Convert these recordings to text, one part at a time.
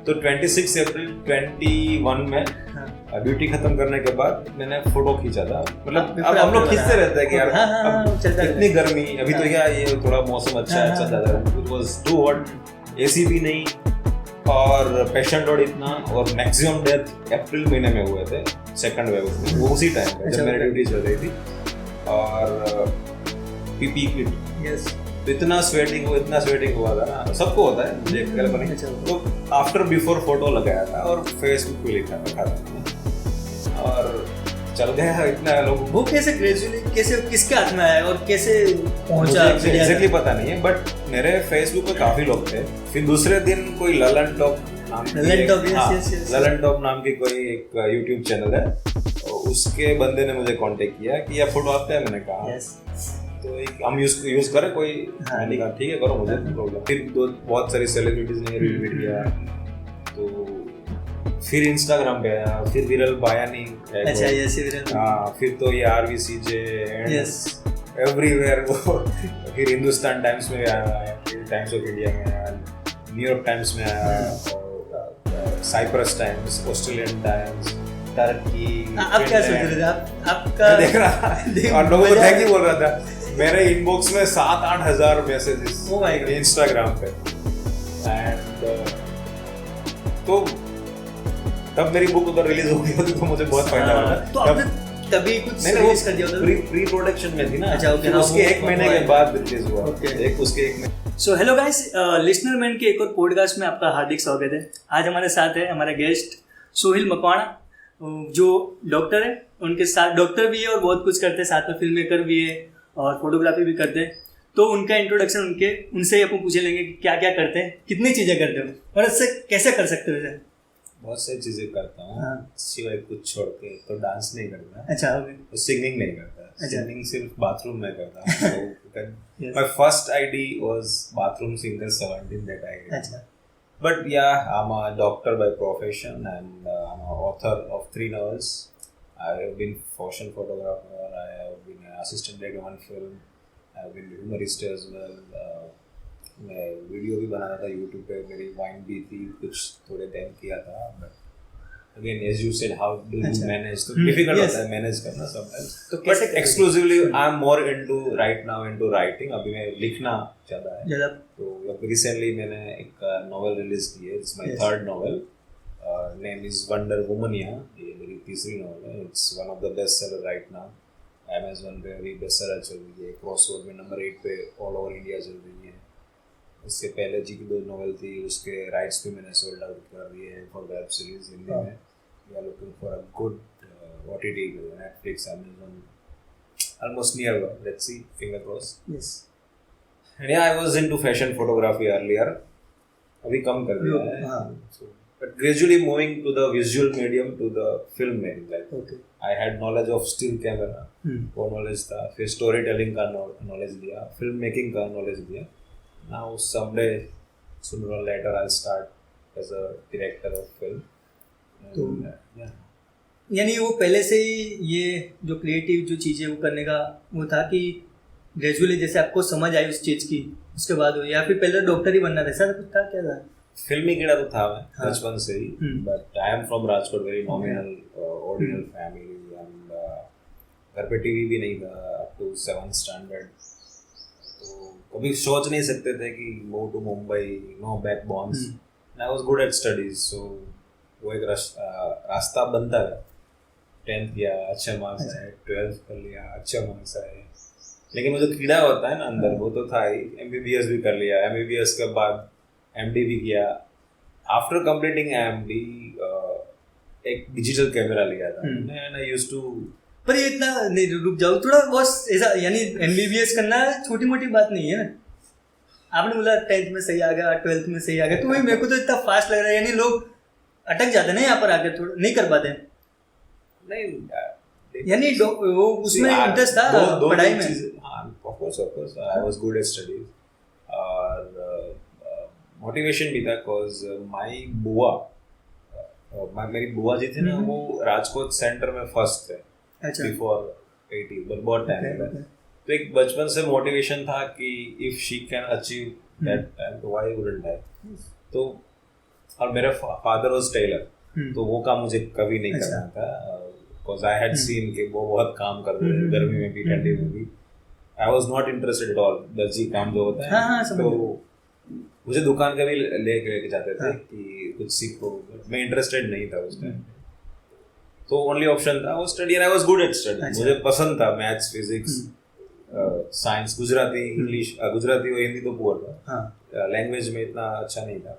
तो 26 अप्रैल 21 में ड्यूटी खत्म करने के बाद मैंने फोटो खींचा था। मतलब अब हम लोग खींचते रहते हैं कि यार अब इतनी गर्मी, अभी तो क्या ये थोड़ा मौसम अच्छा है, चल रहा है, it was too hot, AC भी नहीं और पेशेंट लोड इतना, और मैक्सिमम डेथ अप्रैल महीने में हुए थे सेकंड वेव में, वो उसी टाइम पे जब मेरी ड्यूटी चल रही थी। और पीपी किट तो इतना स्वेटिंग हुआ था ना, सबको होता है, मुझे कल नहीं। तो आफ्टर बिफोर फोटो लगाया था और फेसबुक पे लिखा था और चल गया इतना लोग। वो कैसे ग्रेजुअली कैसे किसके हाथ में आया और कैसे पहुंचा एग्जैक्टली पता नहीं है, बट मेरे फेसबुक पे काफी लोग थे। फिर दूसरे दिन कोई ललन टॉप नाम की कोई एक यूट्यूब चैनल है, उसके बंदे ने मुझे कांटेक्ट किया कि ये फोटो आपका है। मैंने कहा तो हम यूज करें कोई, मैंने कहा ठीक है करो, मुझे प्रॉब्लम। फिर बहुत सारी सेलिब्रिटीज ने रीट्वीट किया, तो फिर इंस्टाग्राम पे आया, फिर विरल बायानी, अच्छा यस विरल, हाँ, फिर तो ये RVCJ एवरीवेयर वो, फिर हिंदुस्तान टाइम्स में आया, फिर टाइम्स ऑफ इंडिया में आया, न्यूयॉर्क टाइम्स में आया, Cyprus Times, Australian Times, Turkey. आप क्या सोच रहे थे? आपका देख रहा और लोगों को थैंक यू बोल रहा था। मेरे इनबॉक्स में 7-8 हजार मैसेजेस इंस्टाग्राम पे, एंड तो तब मेरी बुक उधर रिलीज हो गई होती तो मुझे बहुत फायदा हुआ। तो आपने तभी कुछ रिलीज कर दिया था? प्री प्रोडक्शन में थी ना। अच्छा ओके, उसके एक महीने के बाद रिलीज हुआ। उसके एक महीने। So hello guys, listener man के एक और पॉडकास्ट में आपका हार्दिक स्वागत है। आज हमारे साथ है हमारा गेस्ट सोहिल मकवाना, जो डॉक्टर है, उनके साथ डॉक्टर भी है और बहुत कुछ करते हैं, साथ में फिल्म मेकर भी है और फोटोग्राफी भी करते हैं। तो उनका इंट्रोडक्शन उनसे ही अपन पूछे लेंगे कि क्या क्या करते हैं, कितनी चीज़ें करते हो और इससे कैसे कर सकते हो। बहुत सारी चीज़ें करता हूँ, सिवाय कुछ छोड़ के। तो डांस नहीं करता, अच्छा ओके, तो सिंगिंग नहीं करता, सिंगिंग सिर्फ बाथरूम में करता हूँ। My first ID was bathroom singer 17 that I did. अच्छा, but yeah, I'm a doctor by profession and I'm an author of 3 novels. I have been fashion photographer, I have been an assistant director on film, I have been humorist as well. मैं video भी बनाता था YouTube पे, मेरी wine भी थी, कुछ थोड़े टाइम किया था। But again as you said, how do you manage, तो डिफिकल्ट होता है मैनेज करना सब। तो कैसे exclusively I am more into right now into writing. अभी मैं लिखना ज़्यादा है। तो रिसेंटली मैंने एक नॉवेल रिलीज की है, it's my third novel, name is Wonder Womania. ये मेरी तीसरी नॉवेल है। It's one of the best seller right now, Amazon पे अभी बेस्ट सेलर चल रही है, क्रॉसवर्ड में नंबर 8 पे ऑल ओवर इंडिया चल रही है। उससे पहले जी की 2 नॉवेल थी, उसके राइट्स भी मैंने सोल्ड आउट कर दिए हैं फॉर वेब सीरीज हिंदी में। We are looking for a good OTT, Netflix, Amazon, almost near by, let's see, finger cross. Yes, and I was into fashion photography earlier, अभी कम कर दिया है। हाँ, but gradually moving to the visual medium, to the film making. Like okay. I had knowledge of still camera, वो knowledge था, फिर story telling का knowledge लिया, film making का knowledge लिया। Now someday, sooner or later, I'll start as a director of film. तो यानी वो पहले से ही ये जो क्रिएटिव जो चीज़ें वो करने का वो था कि ग्रेजुअली जैसे आपको समझ आई उस चीज़ की, उसके बाद हो, या फिर पहले डॉक्टर ही बनना था, ऐसा कुछ था, क्या था? फिल्मी कीड़ा तो था मैं बचपन से ही, but I am from Rajkot, very nominal ordinal family, and घर पे टीवी भी नहीं था अप टू 7th स्टैंडर्ड। तो कभी सोच नहीं सकते थे कि move to Mumbai, no backbones, and I was good at studies. So वो एक रास्ता बनता है। 10th किया, अच्छे मार्क्स आए, 12th कर लिया, अच्छे मार्क्स आए, लेकिन वो जो कीड़ा होता है ना अंदर, वो तो था ही। MBBS भी कर लिया, MBBS के बाद MD भी किया। आफ्टर कंप्लीटिंग MD एक डिजिटल कैमरा लिया था एंड आई यूज्ड टू। पर ये इतना नहीं, रुक जाओ थोड़ा, बस ऐसा, यानी MBBS करना छोटी मोटी बात नहीं है ना। आपने बोला 10th में सही आ गया, 12th में सही आ गया, तो वही मेरे को तो इतना फास्ट लग रहा है, यानी लोग अटक जाते हैं ना यहाँ पर आके, थोड़ा नहीं कर पाते नहीं, यानी वो उसमें इंटरेस्ट था पढ़ाई में। Of course I was good at studies और मोटिवेशन भी था, बिकॉज मेरी बुआ जी थी ना, वो राजकोट सेंटर में फर्स्ट थे बिफोर 80, बट बहुत टाइम है। तो एक बचपन से मोटिवेशन था कि if she can achieve that time, तो व्हाई वुडंट आई। तो और मेरा फादर वाज टेलर, तो वो काम मुझे कभी नहीं अच्छा। करना था, बिकॉज आई हैड सीन कि वो बहुत काम करते थे गर्मी में भी ठंडी में भी। I was not interested at all, दर्जी काम जो होता है। हाँ, समझ तो गया। मुझे दुकान का भी लेके जाते थे हाँ। कि कुछ सीखो, but मैं इंटरेस्टेड नहीं था उस टाइम। तो ओनली ऑप्शन था वो study, and I was good eight study. अच्छा। मुझे पसंद था maths, physics, science, Gujarati, English, Gujarati और हिंदी तो पुअर था, हाँ लैंग्वेज में इतना अच्छा नहीं था,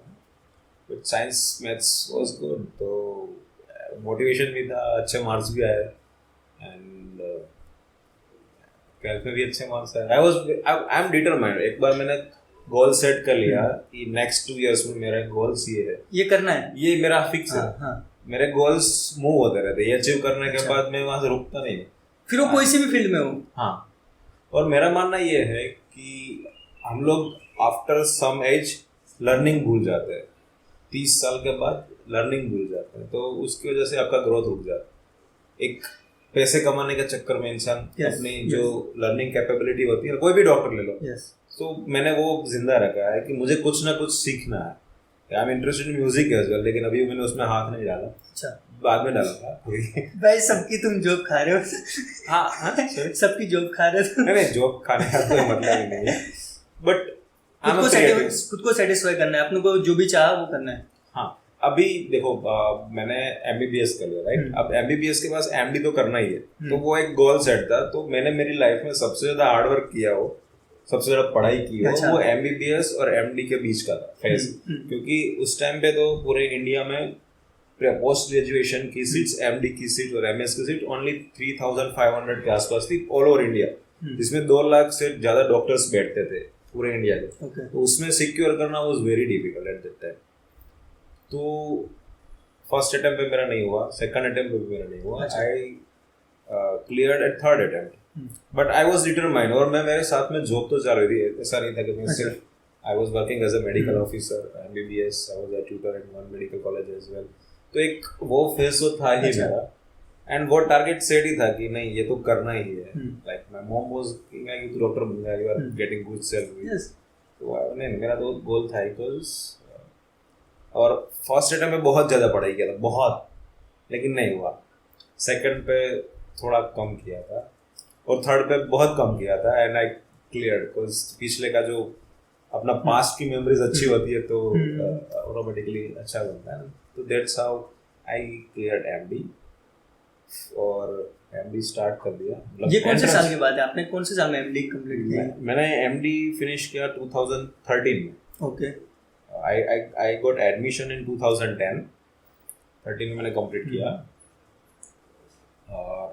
but science maths was good. तो मोटिवेशन भी था, अच्छे मार्क्स भी आए, एंड ट्वेल्थ में भी अच्छे मार्क्स आए। I am determined. एक बार मैंने गोल सेट कर लिया कि नेक्स्ट 2 years में मेरा गोल्स ये है, ये करना है। ये मेरा फिक्स है। हाँ, हाँ। मेरे गोल्स मूव होते रहते, ये अचीव करने के अच्छा। बाद मैं वहां से रुकता नहीं। फिर वो कोई सी भी फील्ड में हो। हाँ, और मेरा मानना ये है कि हम लोग आफ्टर सम एज लर्निंग भूल जाते हैं। 30 साल के बाद लर्निंग भूल जाते हैं, तो उसकी वजह से आपका ग्रोथ रुक जाता है। एक पैसे कमाने के चक्कर में इंसान अपनी जो लर्निंग कैपेबिलिटी होती है, कोई भी डॉक्टर ले लो, तो मैंने वो जिंदा रखा है कि मुझे कुछ ना कुछ सीखना है। I am interested in music as well, लेकिन अभी मैंने उसमें हाथ नहीं डाला। अच्छा, बाद में डालूंगा। भाई सबकी तुम जॉब खा रहे हो। हाँ, सबकी जॉब खा रहे हो। नहीं, जॉब खाने का कोई मतलब ही नहीं है, बट खुद को सेटिस्फाई करना है, अपने को जो भी चाहा वो करना है। हाँ, अभी देखो, मैंने MBBS कर लिया, राइट। अब MBBS के पास MD तो करना ही है, तो वो एक गोल सेट था। तो मैंने मेरी लाइफ में सबसे ज्यादा हार्ड वर्क किया हो, सबसे ज्यादा पढ़ाई की हो, वो MBBS और MD के बीच का था फेज। क्योंकि उस टाइम पे तो पूरे इंडिया में पोस्ट ग्रेजुएशन की सीट्स, MD की सीट और MS की सीट ओनली 3,500 के आसपास थी ऑल ओवर इंडिया, जिसमें 2 लाख से ज्यादा डॉक्टर्स बैठते थे पूरे इंडिया के। तो उसमें सिक्योर करना was very difficult at that time. तो फर्स्ट अटेम्प्ट पे मेरा नहीं हुआ, सेकंड अटेम्प्ट पे भी मेरा नहीं हुआ। I cleared at third attempt, but I was determined. और मैं, मेरे साथ में जॉब तो चल रही थी, ऐसा नहीं था कि मैं सिर्फ, I was working as a medical officer, MBBS, I was a tutor in one medical college as well. तो एक वो फेस तो था ही मेरा, एंड वो टारगेट सेट ही था कि नहीं, ये तो करना ही है। लाइक माय मॉम वाज कि तू डॉक्टर बन गया, you are getting good salary. तो नहीं, मेरा तो गोल था बिकॉज। और फर्स्ट अटेम्प्ट में बहुत ज़्यादा पढ़ाई किया था, बहुत, लेकिन नहीं हुआ। सेकंड पे थोड़ा कम किया था, और थर्ड पे बहुत कम किया था, एंड आई क्लियर्ड। बिकॉज पिछले का जो अपना पास्ट की मेमोरीज अच्छी होती है तो ऑटोमेटिकली अच्छा बनता है। तो that's how I cleared MD, और MD स्टार्ट कर दिया। ये कौन से साल की बात है? आपने कौन से साल में MD कंप्लीट किया? मैंने MD फिनिश किया 2013 में। Okay. I got admission in 2010. 13 में मैंने कंप्लीट किया, और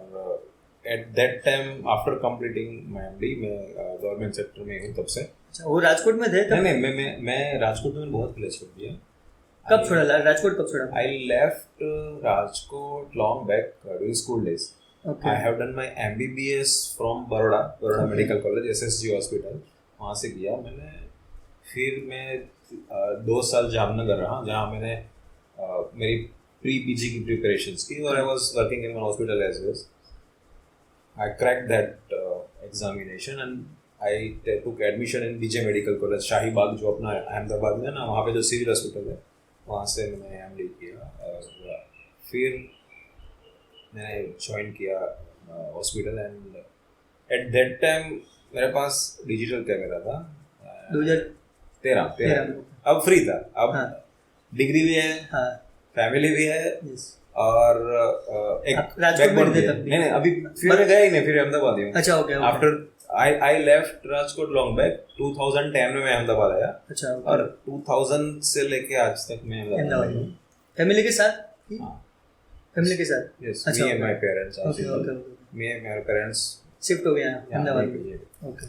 at that time after completing my MD मैं गवर्नमेंट सेक्टर में हूँ तब से। अच्छा, वो राजकोट में थे तब? नहीं, मैं राजकोट में बहुत पहले छोड़ दिया। कब छोड़ा राजकोट? कब छोड़ा? I left Rajkot long back during school days. Okay. I have done my MBBS from Baroda Medical College, SSG Hospital, वहाँ से किया मैंने। फिर मैं 2 साल जामनगर रहा, जहाँ मैंने मेरी प्री-PG की प्रिपरेशंस की, और I was working in one hospital as well. I cracked that examination and I took admission in BJ medical college, Shahibag, जो अपना अहमदाबाद में ना, वहाँ पे जो सिविल हॉस्पिटल है, वहाँ से मैंने MD किया। और फिर मैंने ज्वाइन किया hospital, and at that time मेरे पास डिजिटल कैमरा था। 2013 अब फ्री था, अब डिग्री भी है, फैमिली भी है, और एक बैकबोन भी है। नहीं, अभी फिर गया ही नहीं, फिर अहमदाबाद ही हूँ। अच्छा, okay. After I left Rajkot long back 2010 में मैं अहमदाबाद आया। अच्छा, और 2000 से लेके आज तक मैं अहमदाबाद हूँ। फैमिली के साथ? फैमिली के साथ? Yes, me and my parents. Me and my parents shift हो गया अहमदाबाद। ओके।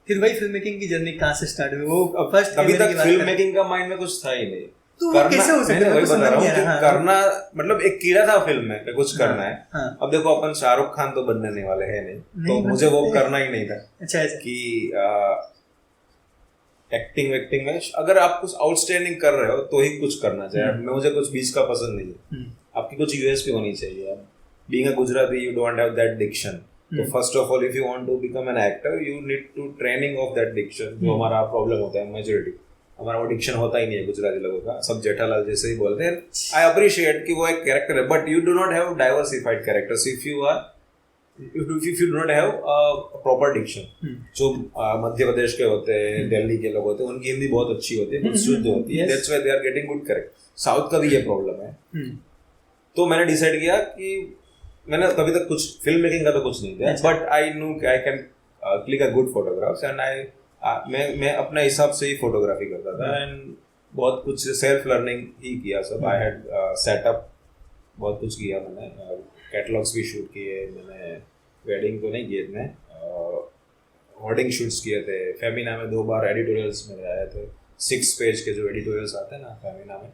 फिर वही फिल्म मेकिंग की जर्नी कहाँ से स्टार्ट हुई? वो फर्स्ट अभी तक फिल्म मेकिंग का माइंड में कुछ था ही नहीं। तो कैसे हो सकता है? वही बता रहा हूँ, करना मतलब एक कीड़ा था फिल्म में कि कुछ करना है। अब देखो, अपन शाहरुख खान तो बनने वाले हैं नहीं, तो मुझे वो करना ही नहीं था। अच्छा, कि एक्टिंग वेक्टिंग में अगर आप कुछ आउटस्टैंडिंग कर रहे हो तो ही कुछ करना चाहिए। मुझे कुछ बीच का पसंद नहीं है। आपकी कुछ USP होनी चाहिए। Being a Gujarati, you don't have that diction. तो first of all, if you want to become an actor, you need to training of that diction, जो हमारा प्रॉब्लम होता है मेजॉरिटी। हमारा वो डिक्शन होता ही नहीं है गुजराती लोगों का, सब जेठालाल जैसे ही बोलते हैं. आई अप्रिशिएट कि वो एक कैरेक्टर है, but you do not have diversified characters if you do not have proper diction. जो मध्य प्रदेश के होते हैं, दिल्ली के लोग होते हैं, उनकी हिंदी बहुत अच्छी होती है, बहुत शुद्ध होती है. That's why they are getting good correct. South का भी ये प्रॉब्लम है. तो मैंने डिसाइड किया कि मैंने कभी तक कुछ फिल्म मेकिंग का तो कुछ नहीं था, but I know I can click a good photographs and मैं अपने हिसाब से ही फोटोग्राफी करता था. एंड बहुत कुछ सेल्फ लर्निंग ही किया सब. आई हैड सेटअप बहुत कुछ किया मैंने, कैटलॉग्स भी शूट किए मैंने, वेडिंग तो नहीं किए इतने, होर्डिंग शूट्स किए थे. फेमिना में 2 बार एडिटोरियल्स में आए थे, 6 पेज के जो एडिटोरियल्स आते हैं ना फेमिना में.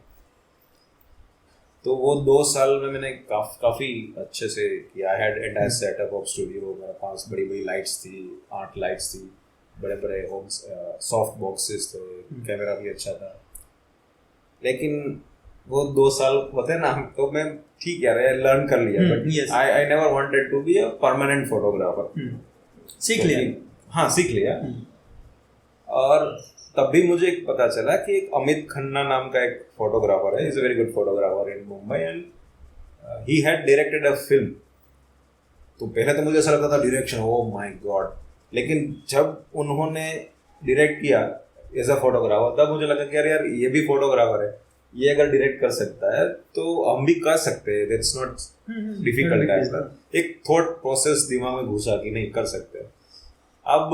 तो वो 2 साल में मैंने काफ़ी अच्छे से किया. I had entire setup of studio. मेरे पास बड़ी बड़ी लाइट्स थी, 8 लाइट्स थी, बड़े बड़े होम्स, सॉफ्ट बॉक्सेस थे, कैमरा भी अच्छा था. लेकिन वो 2 साल होते ना, तो मैं ठीक है लर्न कर लिया, but I never wanted to be a permanent photographer. सीख लिया. हाँ, सीख लिया. और तब भी मुझे पता चला कि एक अमित खन्ना नाम का एक फोटोग्राफर है, is a very good photographer in Mumbai, and he had directed a film. तो पहले तो मुझे ऐसा लगता था डायरेक्शन, ओह माय गॉड. लेकिन जब उन्होंने डायरेक्ट किया एज अ फोटोग्राफर, तब मुझे लगा कि यार ये भी फोटोग्राफर है, ये अगर डायरेक्ट कर सकता है तो हम भी कर सकते हैं. That's not difficult. एक थॉट प्रोसेस दिमाग में घुसा कि नहीं कर सकते. अब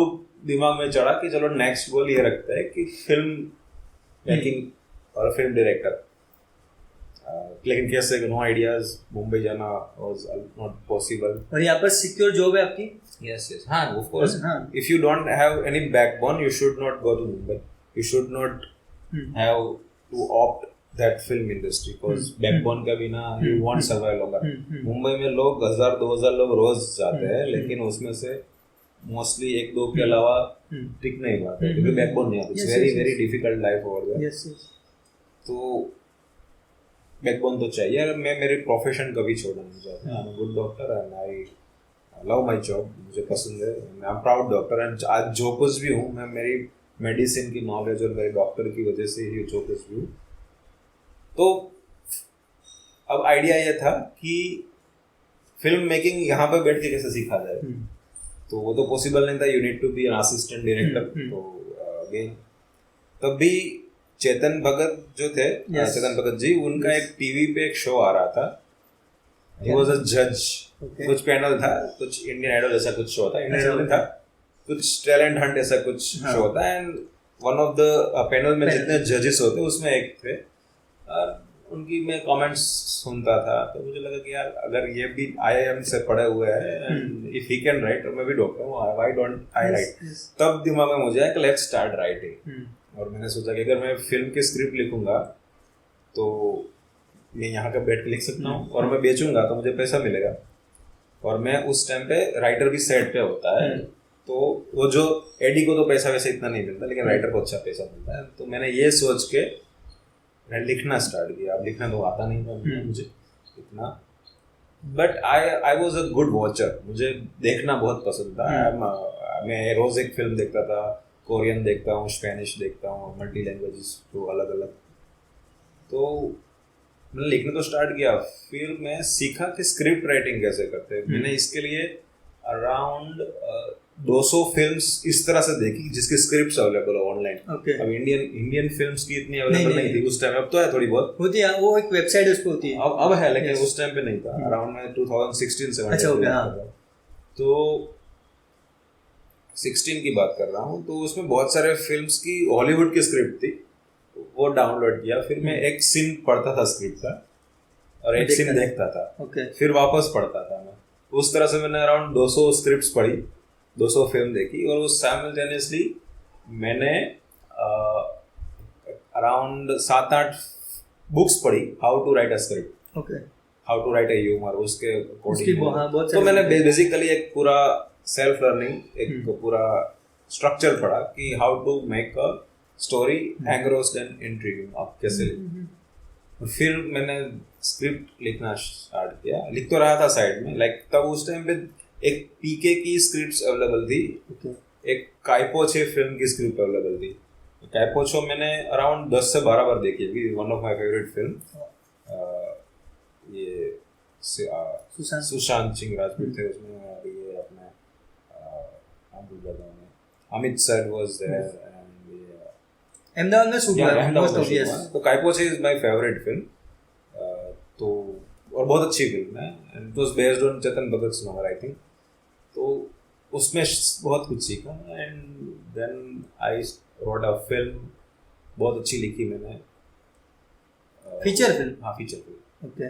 दिमाग में चढ़ा कि चलो नेक्स्ट गोल ये रखता है कि फिल्म मेकिंग और फिल्म डायरेक्टर. लेकिन कैसे, नो आइडियाज, मुंबई जाना वाज नॉट पॉसिबल. और यहाँ पर सिक्योर जॉब है आपकी. यस हाँ, of course. If you don't have any backbone you should not go to Mumbai. You should not have to opt that film industry, because backbone का बिना you won't survive longer. Mumbai में लोग 1000-2000 लोग रोज जाते हैं, लेकिन उसमें से मोस्टली 1-2 के अलावा टिक नहीं पाते क्योंकि बैकबोन नहीं है. It's very very difficult life over there. तो बैकबोन तो चाहिए. और मैं मेरे प्रोफेशन कभी छोड़ना नहीं चाहता. I am a good doctor and I love my job. मुझे पसंद है. I am proud doctor. And आज जो कुछ भी हूँ मैं मेरी मेडिसिन की नॉलेज और मेरे डॉक्टर की वजह से ही जो कुछ भी हूँ. तो अब आइडिया ये था कि फिल्म मेकिंग यहाँ पे बैठ के कैसे सीखा जाए. तो वो तो पॉसिबल नहीं था. You need to be an assistant director. तो अगेन तब भी चेतन भगत जो थे, चेतन भगत जी, उनका एक टीवी पे एक शो आ रहा था. ही वाज अ जज. कुछ पैनल था, कुछ इंडियन आइडल जैसा कुछ शो था. इंडियन आइडल था, कुछ टैलेंट हंट ऐसा कुछ शो था. And one of the panel में जितने जजेस होते उसमें एक थे. उनकी मैं कमेंट्स सुनता था तो मुझे लगा कि यार अगर ये भी IIM से पढ़े हुए हैं, इफ ही कैन राइट, और मैं भी डॉक्टर हूँ, व्हाई डोंट आई राइट. तब दिमाग में मुझे आया कि लेट्स स्टार्ट राइटिंग. और मैंने सोचा कि अगर मैं फिल्म की स्क्रिप्ट लिखूंगा तो मैं यहाँ का बैठ के लिख सकता हूँ, और मैं बेचूंगा तो मुझे पैसा मिलेगा. और मैं उस टाइम पे राइटर भी सेट पे होता है, तो वो जो एडी को तो पैसा वैसे इतना नहीं मिलता, लेकिन राइटर को अच्छा पैसा मिलता है. तो मैंने ये सोच के मैं लिखना स्टार्ट किया. अब लिखना तो आता नहीं था मुझे इतना, but I was a good watcher. मुझे देखना बहुत पसंद था. मैं रोज एक फिल्म देखता था. कोरियन देखता हूँ, स्पेनिश देखता हूँ, मल्टी लैंग्वेजेस तो अलग अलग. तो मैंने लिखना तो स्टार्ट किया. फिर मैं सीखा कि स्क्रिप्ट राइटिंग कैसे करते हैं. मैंने इसके लिए अराउंड 200 फिल्म्स इस तरह से देखी जिसकी स्क्रिप्ट्स अवेलेबल हो ऑनलाइन. अब इंडियन फिल्म्स की इतनी अवेलेबल नहीं थी उस टाइम. अब तो है, थोड़ी बहुत होती है, वो एक वेबसाइट उस पे होती है. अब है, लेकिन उस टाइम पे नहीं था. अराउंड में 2016-17. अच्छा, ओके. तो 16 की बात कर रहा हूँ. तो उसमें बहुत सारे फिल्म्स की हॉलीवुड की स्क्रिप्ट थी, वो डाउनलोड किया. फिर मैं एक सीन पढ़ता था स्क्रिप्ट का और एक सीन देखता था. फिर वापस पढ़ता था मैं. उस तरह से मैंने अराउंड 200 स्क्रिप्ट्स पढ़ी, 200 फिल्म देखी. और उस साइमल्टेनियसली मैंने अराउंड 7-8 बुक्स पढ़ी. How to write a script, how to write a humour, उसके अकॉर्डिंग. तो मैंने बेसिकली एक पूरा सेल्फ लर्निंग, एक पूरा स्ट्रक्चर पढ़ा कि how to make a story engrossed and intriguing. आप कैसे लिखें. फिर मैंने स्क्रिप्ट लिखना स्टार्ट किया. लिख तो रहा था साइड में. लाइक तब उस टाइम पे एक पीके की स्क्रिप्ट्स अवेलेबल थी, एक काइपोचे फिल्म की स्क्रिप्ट अवेलेबल थी. कैपोचो मैंने अराउंड 10 से 12 बार देखी है, one of my favourite film. ये सुशांत सिंह राजपूत थे उसमें, और ये अपने नाम भूल जाता हूँ, Amit sir was there, and ये अहमदाबाद में शूट हुआ मोस्ट ऑफ यस। तो Kai Po Che is my favourite film. तो और बहुत अच्छी फिल्म है, and it was based on Chetan Bhagat novel I think. तो उसमें बहुत कुछ सीखा, and then I wrote a film, बहुत अच्छी लिखी मैंने। Feature film? हाँ, फीचर फिल्म। ओके।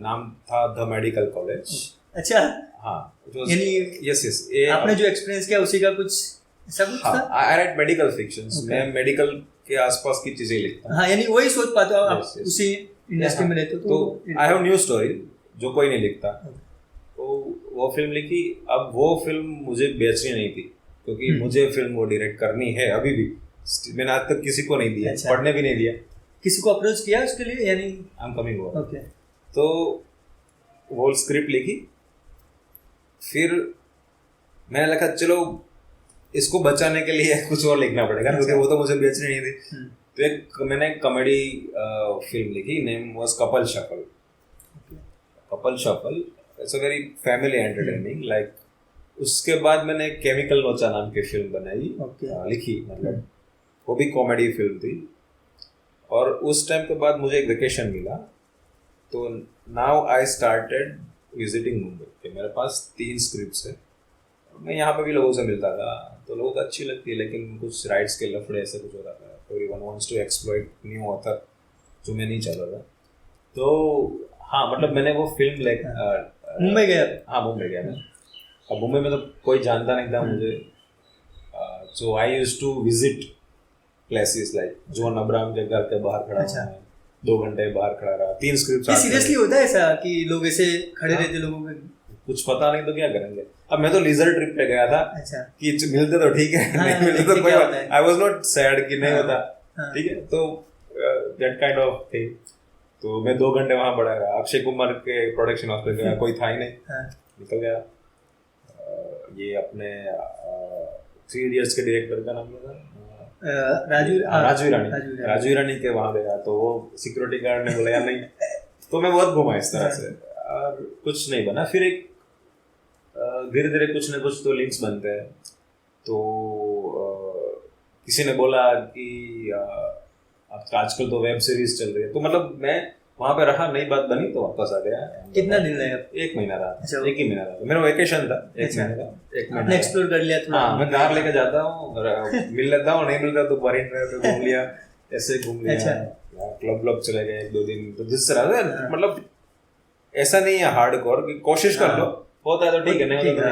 नाम था द मेडिकल कॉलेज। अच्छा। हाँ, यानी यस आपने जो एक्सपीरियंस किया उसी का कुछ ऐसा कुछ था? आई राइट मेडिकल फिक्शंस। मैं मेडिकल के आसपास की चीजें लिखता हूँ। हाँ, यानी वही सोच पाते हो आप उसी इंडस्ट्री में रहते हो तो आई हैव न्यू स्टोरी जो कोई नहीं लिखता। तो वो फिल्म लिखी। अब वो फिल्म मुझे बेचनी नहीं थी, क्योंकि मुझे फिल्म वो डायरेक्ट करनी है अभी भी। मैंने आज तक किसी को नहीं दिया, पढ़ने भी नहीं दिया। किसी को अप्रोच किया उसके लिए यानी? I am coming over. Okay. तो वो स्क्रिप्ट लिखी, फिर मैंने लिखा चलो इसको बचाने के लिए कुछ और लिखना पड़ेगा, क्योंकि वो तो मुझे बेचनी नहीं थी। तो एक मैंने कॉमेडी फिल्म लिखी, name was couple shuffle. Couple shuffle it's a very family entertaining like. उसके बाद मैंने केमिकल नोचा नाम की फिल्म बनाई, लिखी, मतलब वो भी कॉमेडी फिल्म थी। और उस टाइम के बाद मुझे एक वेकेशन मिला, तो now I started visiting Mumbai. मेरे पास 3 स्क्रिप्ट्स है। मैं यहाँ पे भी लोगों से मिलता था, तो लोगों को अच्छी लगती है, लेकिन कुछ राइट्स के लफड़े ऐसे कुछ हो रहा था। Everyone wants to exploit new author, जो मैं नहीं चल रहा था। तो हाँ, मतलब मैंने वो फिल्म मुंबई गया? हाँ, मुंबई गया मैं। अब मुंबई में तो कोई जानता नहीं था मुझे, so I used to visit places like John Abraham के घर के बाहर खड़ा हूँ, 2 घंटे बाहर खड़ा रहा, 3 स्क्रिप्ट। सीरियसली होता है ऐसा कि लोग ऐसे खड़े रहते लोगों के? कुछ पता नहीं तो क्या करेंगे। अब मैं तो लीजर ट्रिप पे गया था। अच्छा। कि मिलते तो ठीक है, नहीं मिलते तो कोई, आई वाज नॉट सैड कि नहीं होता, ठीक है। तो दैट काइंड ऑफ थिंग। तो मैं 2 घंटे वहां पड़ा रहा। अक्षय कुमार के प्रोडक्शन हाउस पे गया, कोई था ही नहीं, निकल गया। ये अपने 3 इडियट्स के डायरेक्टर का नाम क्या था? राजू ईरानी के वहां गया। तो वो सिक्योरिटी गार्ड ने बोला यार नहीं। तो मैं बहुत घूमा इस तरह से, और कुछ नहीं बना। फिर एक धीरे धीरे कुछ ना कुछ तो लिंक्स बनते हैं। तो किसी ने बोला कि आजकल तो वेब सीरीज चल रही है, तो मतलब मैं वहां पे रहा, नई बात बनी तो वापस आ गया। कितना दिन लगा? 1 महीना रहा। अच्छा। 1 ही महीना रहा, मेरा वेकेशन था 1 महीने का। 1 महीना एक्सप्लोर कर लिया थोड़ा? हाँ, मैं कार लेके जाता हूँ, मिल लेता हूँ, नहीं मिल रहा तो मरीन ड्राइव पे घूम लिया, ऐसे घूम लिया। क्लब चले गए 1-2 दिन। तो जिस तरह से मतलब ऐसा नहीं है हार्डकोर कि कोशिश कर लो, होता है तो ठीक है, नहीं होता तो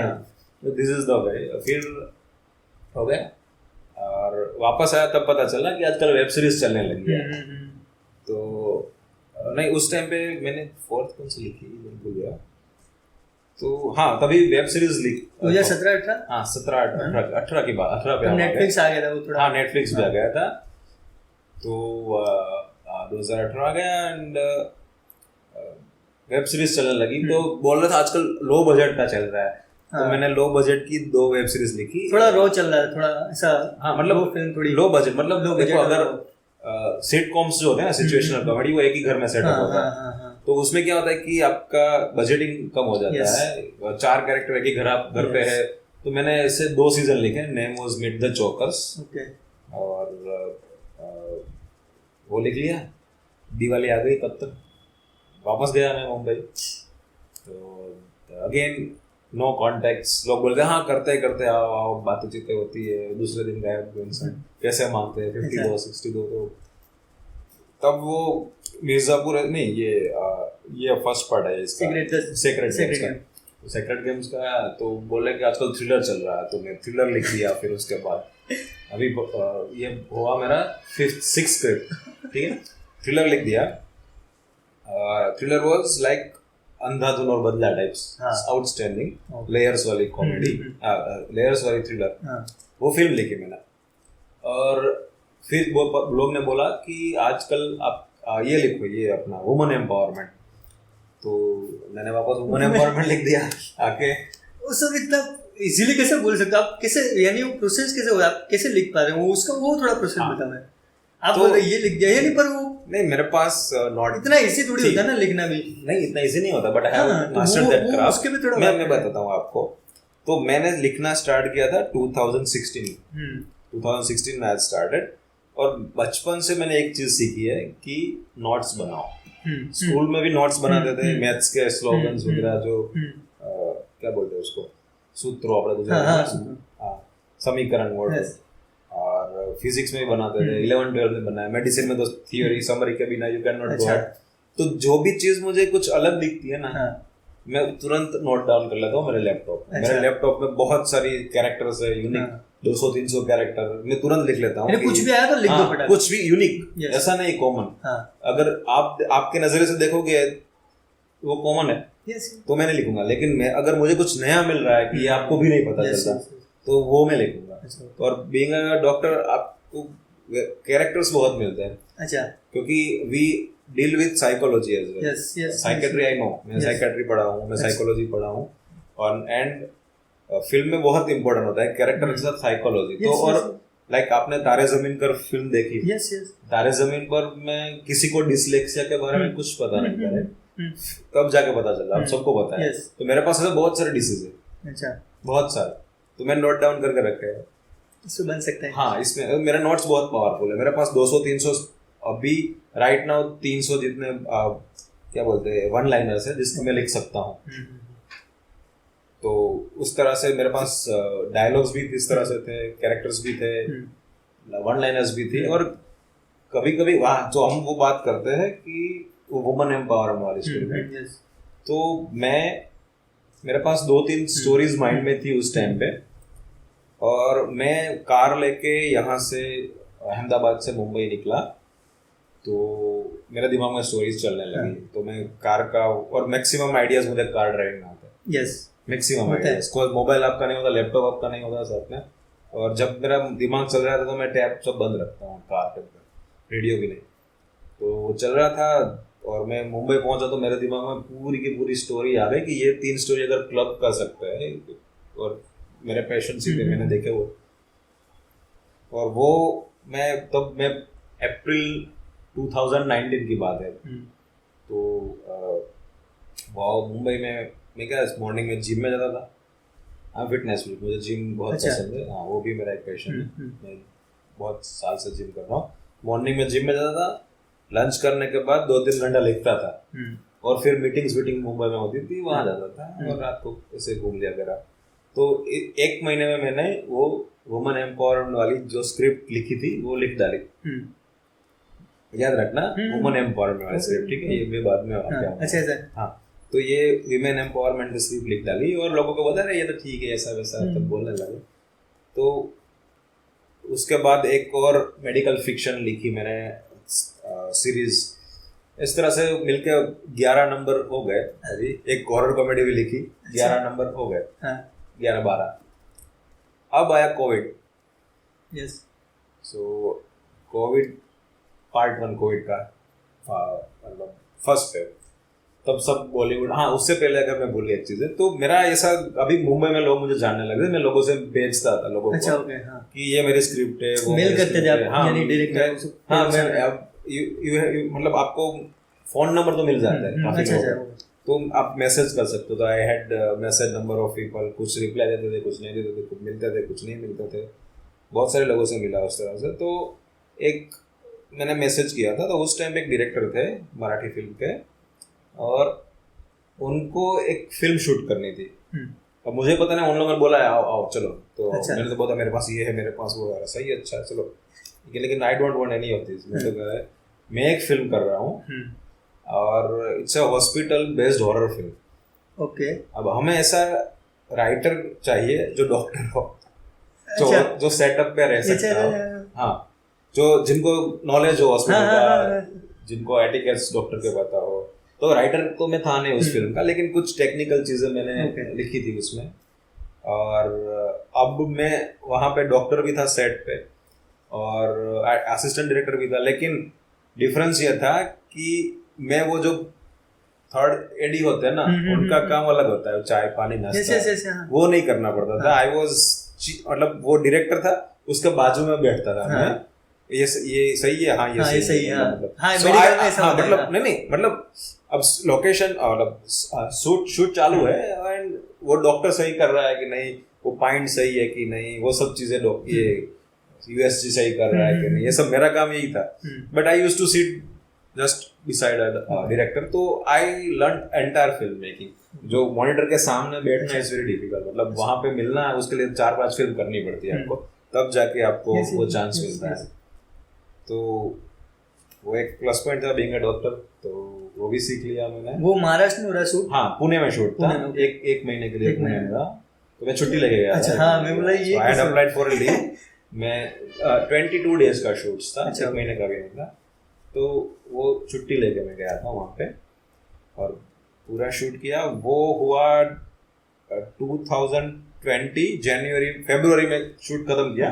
नहीं। This is the way. फिर हो गया और वापस आया, तब पता चला कि आजकल वेब सीरीज चलने लगी है। तो नहीं, उस टाइम पे मैंने 4th कौन सी लिखी भूल गया। तो हाँ, तभी वेब सीरीज लिखी 2017-18। हाँ, 17-18 की बात। 18 पे नेटफ्लिक्स आ गया था वो थोड़ा। हाँ, नेटफ्लिक्स भी आ गया था। तो 2018 आ गया, एंड वेब सीरीज चलने लगी। तो बोल रहा था आजकल लो बजट का चल रहा है। तो मैंने लो बजट की 2 वेब सीरीज लिखी। थोड़ा रो चल रहा है, थोड़ा ऐसा। हाँ, मतलब फिल्म थोड़ी लो बजट, मतलब देखो, अगर सिटकॉम्स जो होते हैं ना, सिचुएशनल कॉमेडी, वो एक ही घर में सेटअप होता है। तो उसमें क्या होता है कि आपका बजटिंग कम हो जाता है। 4 कैरेक्टर एक ही घर पे है। तो मैंने ऐसे 2 सीजन लिखे। Name was meet the chokers, और वो लिख लिया। दिवाली आ गई, तब तक वापस गया मैं मुंबई। तो अगेन नो कॉन्टेक्ट्स। लोग बोलते हैं हाँ, करते आओ बातचीतें होती है। दूसरे दिन गायब इंसान, कैसे मांगते हैं 52 62। तो तब वो मिर्जापुर नहीं, ये फर्स्ट पार्ट है इसका, सेक्रेट गेम्स का। तो बोले कि आजकल थ्रिलर चल रहा है, तो मैं थ्रिलर लिख दिया। फिर उसके बाद अभी ये हुआ मेरा 6th स्क्रिप्ट, ठीक है। थ्रिलर लिख दिया। थ्रिलर वाज लाइक अंधाधुन और बदला टाइप्स, आउटस्टैंडिंग, लेयर्स वाली कॉमेडी, लेयर्स वाली थ्रिलर। वो फिल्म लिखी मैंने। और फिर लोग ने बोला कि आजकल आप ये लिखो, ये अपना वुमन एम्पावरमेंट। तो मैंने वापस वुमन एम्पावरमेंट लिख दिया आके। उस समय इतना इजीली कैसे बोल सकते हो आप, कैसे यानी वो प्रोसेस कैसे हो, आप कैसे लिख पा रहे हो, उसका वो थोड़ा प्रोसेस बताओ है। आप तो बोल रहे ये लिख दिया यानी, पर वो नहीं मेरे पास नॉट इतना इजी थोड़ी होता है ना लिखना भी। नहीं, इतना इजी नहीं होता, बट आई हैव हाँ, तो मास्टर्ड दैट वो क्राफ्ट। उसके भी थोड़ा मैं बताता हूँ आपको। तो मैंने लिखना स्टार्ट किया था 2016। 2016 में आई स्टार्टेड, और बचपन से मैंने एक चीज सीखी है कि नोट्स बनाओ। स्कूल में भी नोट्स बनाते थे, मैथ्स के स्लोगन्स वगैरह, जो क्या बोलते हैं उसको, सूत्रों अपने गुजराती में, समीकरण वर्ड, और फिजिक्स में भी बनाते थे, 11 12 में बनाया, मेडिसिन में तो थियोरी समरी के बिना यू कैन नॉट गो। तो जो भी चीज मुझे कुछ अलग दिखती है ना, मैं तुरंत नोट डाउन कर लेता हूँ मेरे लैपटॉप में। मेरे लैपटॉप में बहुत सारी कैरेक्टर्स है, यूनिक 200-300 कैरेक्टर, मैं तुरंत लिख लेता हूँ। कुछ भी आया तो लिख दो फटाफट, कुछ भी यूनिक, ऐसा नहीं कॉमन। अगर आप आपके नजरिए से देखोगे वो कॉमन है, तो मैं नहीं लिखूंगा। लेकिन मैं अगर मुझे कुछ नया मिल रहा है कि ये आपको भी नहीं पता चलता, तो वो मैं लिखूंगा। और बीइंग अ डॉक्टर आपको कैरेक्टर्स बहुत मिलते हैं। अच्छा, क्योंकि we deal with psychology as well. Psychiatry I know, मैं साइकेट्री पढ़ा हूँ, मैं साइकोलॉजी पढ़ा हूँ, और एंड फिल्म में बहुत इंपॉर्टेंट होता है कैरेक्टर के साथ साइकोलॉजी। तो और लाइक आपने तारे जमीन पर फिल्म देखी, तारे जमीन पर में किसी को डिसलेक्सिया के बारे में कुछ पता नहीं था, तब जाके पता चला, आप सबको पता है। तो मेरे पास ऐसे बहुत सारे डिसीज है। अच्छा, बहुत सारे, तो मैं नोट डाउन करके रखे हैं, इसमें बन सकता है। हाँ, इसमें मेरा नोट्स बहुत पावरफुल है। मेरे पास 200-300 अभी राइट नाउ 300 जितने क्या बोलते हैं वन लाइनर्स है जिसको मैं लिख सकता हूँ। तो उस तरह से मेरे पास डायलॉग्स भी इस तरह से थे, कैरेक्टर्स भी थे, वन लाइनर्स भी थी। और कभी कभी वहाँ जो हम वो बात करते हैं कि वुमन एम्पावरमेंट वाली स्टोरी में, तो मेरे पास 2-3 स्टोरीज माइंड में थी उस टाइम पे, और मैं कार लेके यहाँ से अहमदाबाद से मुंबई निकला, तो मेरे दिमाग में स्टोरीज चलने लगी। तो मैं कार का, और मैक्सिमम आइडियाज मुझे कार ड्राइविंग में आते हैं। मैक्सिमम आइडियाज, कोई मोबाइल आपका नहीं होता, लैपटॉप आपका नहीं होता साथ में। और जब मेरा दिमाग चल रहा था तो मैं टैब सब बंद रखता हूँ कार के ऊपर, रेडियो भी नहीं। तो वो चल रहा था और मैं मुंबई पहुंचा तो मेरे दिमाग में पूरी की पूरी स्टोरी आ गई कि ये 3 स्टोरी अगर क्लब कर सकते हैं, और मेरे पैशन सीधे मैंने देखे वो। और वो मैं अप्रैल 2019 की बात है। तो वो मुंबई में मैं क्या मॉर्निंग में जिम में जाता था। हाँ, फिटनेस भी, मुझे जिम बहुत पसंद है। हाँ, वो भी मेरा एक पैशन है। मैं बहुत साल से जिम कर रहा हूँ। मॉर्निंग में जिम में जाता था, लंच करने के बाद 2-3 घंटा लिखता था, और फिर मीटिंग मुंबई में होती थी, वहाँ जाता था, और रात को ऐसे घूम लिया करा। तो 1 महीने में मैंने वो वुमन एम्पावरमेंट वाली जो स्क्रिप्ट लिखी थी वो लिख डाली। याद रखना, वुमन एम्पावरमेंट वाली स्क्रिप्ट, ठीक है? ये भी बाद में अच्छा सर। हाँ, तो ये विमेन एम्पावरमेंट की स्क्रिप्ट लिख डाली, और लोगों को बता रहे ये तो ठीक है, ऐसा वैसा तब बोलने लगे। तो उसके बाद एक और मेडिकल फिक्शन लिखी मैंने सीरीज। इस तरह से मिलके 11 नंबर हो गए। अभी एक हॉरर कॉमेडी भी लिखी, 11 नंबर हो गए। 11-12। अब आया कोविड। सो कोविड पार्ट 1 कोविड का, मतलब फर्स्ट पे, तब सब बॉलीवुड। हाँ, उससे पहले अगर मैं बोली एक चीज है, तो मेरा ऐसा अभी मुंबई में लोग मुझे जानने लगे, मैं लोगों से बेचता था लोगों को। अच्छा, कि ये मेरी स्क्रिप्ट है, वो मेल करते थे आप, यानी डायरेक्ट। हाँ, मैं मतलब आपको फोन नंबर तो मिल जाता है काफी लोगों, तो आप मैसेज कर सकते हो। तो I had message number of people, कुछ रिप्लाई देते थे, कुछ नहीं देते थे, कुछ मिलते थे, कुछ नहीं मिलते थे। बहुत सारे लोगों से मिला उस तरह से। तो एक मैंने मैसेज किया था, तो उस टाइम एक डायरेक्टर थे मराठी फिल्म के, और उनको एक फिल्म शूट करनी थी। अब मुझे पता नहीं, उन लोगों ने बोला आओ आओ चलो। तो मैंने तो बोला मेरे पास ये है, मेरे पास वो है, सही है, अच्छा चलो। लेकिन I don't want any of this. मैं तो कह रहा है मैं एक फिल्म कर रहा हूँ, और it's a hospital based horror film. Okay, अब हमें ऐसा राइटर चाहिए जो डॉक्टर हो, जो सेटअप पे रह सकता हो। हाँ, जो जिनको नॉलेज हो हॉस्पिटल का, जिनको एटिकेट्स डॉक्टर के पता हो। तो राइटर तो मैं था नहीं उस फिल्म का, लेकिन कुछ टेक्निकल चीजें मैंने लिखी थी उसमें। और अब मैं वहाँ पे डॉक्टर भी था सेट पे, और असिस्टेंट डायरेक्टर भी था। लेकिन डिफरेंस ये था कि मैं वो जो थर्ड एडी होते हैं ना, उनका काम अलग होता है, चाय पानी नाश्ता, वो नहीं करना पड़ता था। आई वाज मतलब वो डायरेक्टर था, उसके बाजू में बैठता था मैं, ये सही है, हाँ ये सही है, मतलब नहीं मतलब अब लोकेशन मतलब शूट चालू है एंड वो डॉक्टर सही कर रहा है कि नहीं, वो पॉइंट सही है कि नहीं, वो सब चीजें ये यूएसजी सही कर रहा है कि नहीं, ये सब मेरा काम यही था। But I used to sit just beside director, तो I learn entire film making. जो मॉनिटर के सामने बैठना इज वेरी डिफिकल्ट, मतलब वहां पे मिलना है, उसके लिए 4-5 फिल्म करनी पड़ती है आपको, तब जाके आपको वो चांस मिलता है। तो वो एक प्लस पॉइंट था बीइंग अ डॉक्टर, तो वो भी सीख लिया मैंने। वो महाराष्ट्र में हो रहा शूट? हाँ, पुणे में शूट था, एक महीने के लिए पुणे में था, तो मैं छुट्टी लेके गया। अच्छा, हाँ, मैं बोला ये I had applied for a leave. मैं 22 डेज का शूट था, एक महीने का भी नहीं था, तो वो छुट्टी लेके मैं गया था वहाँ पे और पूरा शूट किया। वो हुआ 2020 फरवरी में शूट खत्म किया,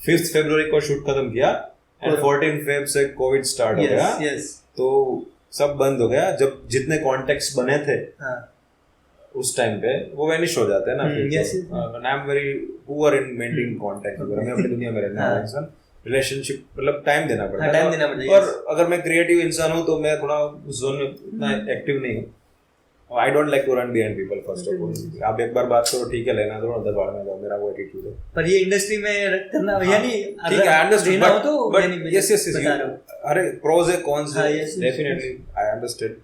5 फरवरी को शूट खत्म किया एंड 14 फेब से कोविड स्टार्ट हो गया, तो सब बंद हो गया। जब जितने कॉन्टेक्ट्स बने थे उस टाइम पे वो वेनिश हो जाते हैं ना, फिर आई am very poor in maintaining contact. मैं अपनी दुनिया में रहना है इंसान, रिलेशनशिप मतलब टाइम देना पड़ता है, और अगर मैं क्रिएटिव इंसान हूँ तो मैं थोड़ा उस जोन में इतना एक्टिव नहीं हूँ। I don't like to run behind people first of all. आप एक बार बात करो, ठीक है, लेना दो, अंदर बाहर में जाओ, मेरा वो एटीट्यूड है। पर ये इंडस्ट्री में करना यानी ठीक है, आई अंडरस्टैंड, बट यस अरे प्रोज है कॉन्स है, डेफिनेटली आई अंडरस्टैंड,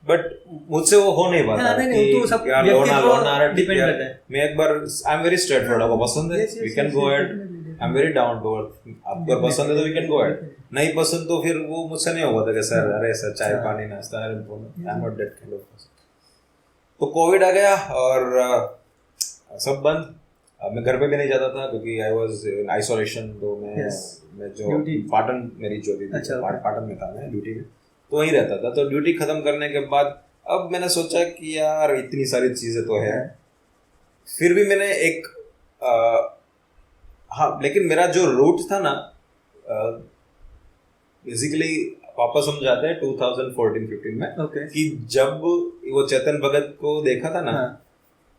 बट मुझसे वो हो नहीं पाता। तो सब डिपेंड करता है। मैं एक बार I am very straightforward, आपको पसंद है we can go ahead, I am very down to earth, आपको पसंद है तो वी कैन गो अहेड, नहीं पसंद तो फिर वो मुझसे नहीं होगा कि सर अरे सर चाय पानी नाश्ता, I am not that kind of person. तो कोविड आ गया और सब बंद। मैं घर पे भी नहीं जाता था क्योंकि आई वाज इन आइसोलेशन। तो मैं जो पाटन मेरी जो थी, पाटन में था मैं ड्यूटी में, तो वहीं रहता था। तो ड्यूटी खत्म करने के बाद अब मैंने सोचा कि यार इतनी सारी चीजें तो है, फिर भी मैंने एक हाँ, लेकिन मेरा जो रूट था ना, बेसिकली वापस हम जाते हैं 2014-15 में, कि जब वो चेतन भगत को देखा था ना,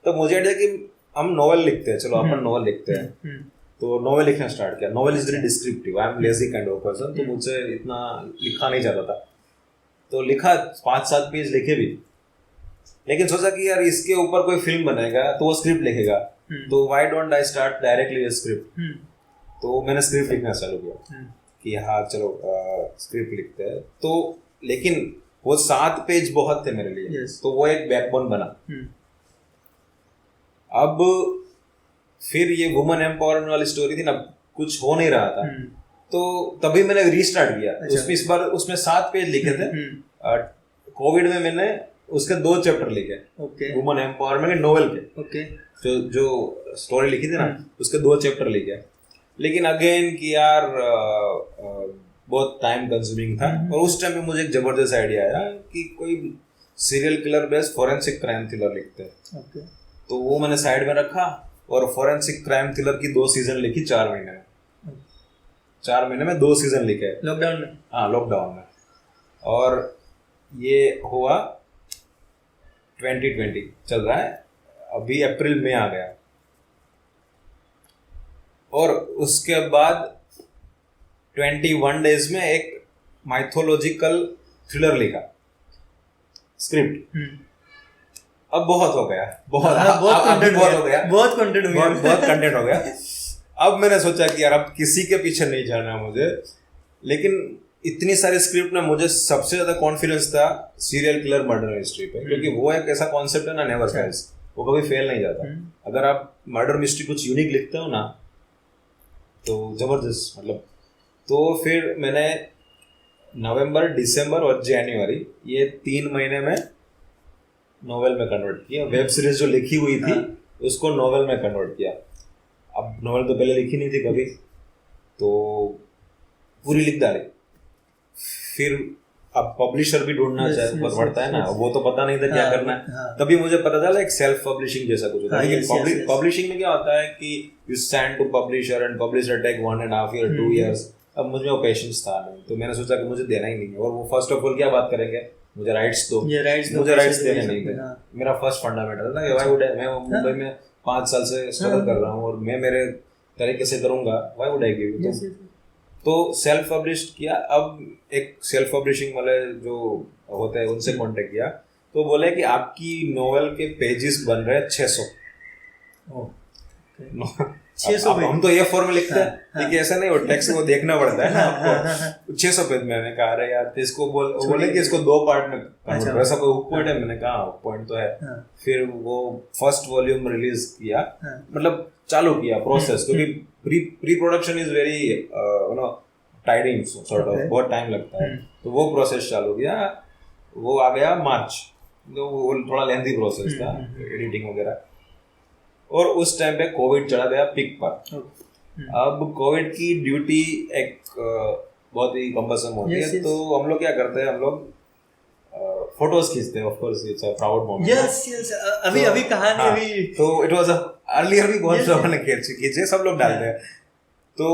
तो मुझे आइडिया कि हम नॉवेल लिखते हैं, चलो अपन नॉवेल लिखते हैं। तो नॉवेल लिखना स्टार्ट किया। Novel is very descriptive, I am lazy kind of person, तो मुझसे इतना लिखा नहीं जाता था। तो लिखा 5-7 पेज लिखे भी, लेकिन सोचा कि यार इसके ऊपर कोई फिल्म बनाएगा तो वो स्क्रिप्ट लिखेगा, तो why don't I start directly with script. तो मैंने स्क्रिप्ट लिखना चालू किया कि हाँ चलो स्क्रिप्ट लिखते हैं। तो लेकिन वो 7 पेज बहुत थे मेरे लिए, तो वो एक बैकबोन बना। अब फिर ये वुमेन एम्पावरमेंट वाली स्टोरी थी ना, कुछ हो नहीं रहा था, तो तभी मैंने रीस्टार्ट किया। उसमें इस बार उसमें 7 पेज लिखे थे। कोविड में मैंने उसके 2 चैप्टर लिखे, वुमेन एम्पावरमेंट के नोवेल के, जो स्टोरी लिखी थी ना, उसके 2 चैप्टर लिखे। लेकिन अगेन कि यार बहुत टाइम कंज्यूमिंग था, और उस टाइम पे मुझे एक जबरदस्त आइडिया आया कि कोई serial killer based forensic crime thriller लिखते हैं। तो वो मैंने साइड में रखा और फॉरेंसिक क्राइम थ्रिलर की 2 सीजन लिखी 4 महीने में। 4 महीने में 2 सीजन लिखे, लॉकडाउन में। हाँ, लॉकडाउन में। और ये हुआ 2020 चल रहा है, अभी अप्रैल में आ गया। और उसके बाद 21 डेज में एक माइथोलॉजिकल थ्रिलर लिखा स्क्रिप्ट। अब बहुत हो गया, बहुत कंटेंट हो गया। अब मैंने सोचा कि यार अब किसी के पीछे नहीं जाना मुझे, लेकिन इतनी सारी स्क्रिप्ट में मुझे सबसे ज्यादा कॉन्फिडेंस था सीरियल किलर मर्डर मिस्ट्री पे, क्योंकि वो एक ऐसा कॉन्सेप्ट है ना, नेवर फेल्स, वो कभी फेल नहीं जाता। अगर आप मर्डर मिस्ट्री कुछ यूनिक लिखते हो ना, तो जबरदस्त, मतलब। तो फिर मैंने नवंबर, दिसंबर और जनवरी, ये 3 महीने में नोवेल में कन्वर्ट किया। वेब सीरीज जो लिखी हुई थी उसको नोवेल में कन्वर्ट किया। अब नोवेल तो पहले लिखी नहीं थी कभी, तो पूरी लिख डाली। फिर अब पब्लिशर भी ढूंढना पड़ता है ना, वो तो पता नहीं था क्या करना है। तभी मुझे पता चला एक सेल्फ पब्लिशिंग जैसा कुछ होता है। लेकिन पब्लिशिंग में क्या होता है कि you send to publisher and publisher take 1.5 year 2 years। अब मुझे वो पेशेंस था नहीं, तो मैंने सोचा कि मुझे देना ही नहीं है। और वो फर्स्ट ऑफ ऑल क्या बात करेंगे, मुझे राइट्स दो, ये राइट्स मुझे राइट्स देने नहीं थे। मेरा फर्स्ट फंडामेंटल था कि व्हाई वुड मैं मुंबई में 5 साल से स्ट्रगल कर रहा हूँ और मैं मेरे तरीके से करूंगा, why would I give you. तो सेल्फ पब्लिश किया। अब एक सेल्फ पब्लिशिंग वाले जो होते हैं उनसे कांटेक्ट किया, तो बोले कि आपकी नोवेल के पेजेस बन रहे हैं 600। 600 हम तो ये फॉर्म लिखते हैं कि ऐसा नहीं, वो टेक्स्ट को देखना पड़ता है ना आपको। 600 पेज मैंने कहा अरे यार, तो इसको बोले कि इसको 2 पार्ट में कन्वर्ट करो, ऐसा कोई हुक पॉइंट है? मैंने कहा हुक पॉइंट तो है। फिर वो फर्स्ट वॉल्यूम रिलीज किया, मतलब चालू किया प्रोसेस, क्योंकि pre production is very you know tiring sort of, बहुत टाइम लगता है। तो वो प्रोसेस चालू किया, वो आ गया मार्च, तो वो थोड़ा लेंथी प्रोसेस था एडिटिंग वगैरह। और उस टाइम पे कोविड चढ़ा गया पीक पर। अब कोविड की ड्यूटी एक बहुत ही कम्बसम होती है, तो हम लोग क्या करते हैं, हम लोग फोटोज खींचते हैं। Of course it's a proud moment. Yes अभी कहानी अभी तो इट वाज अर्लियर भी बहुत लोगों ने खींचे, सब लोग डालते हैं। तो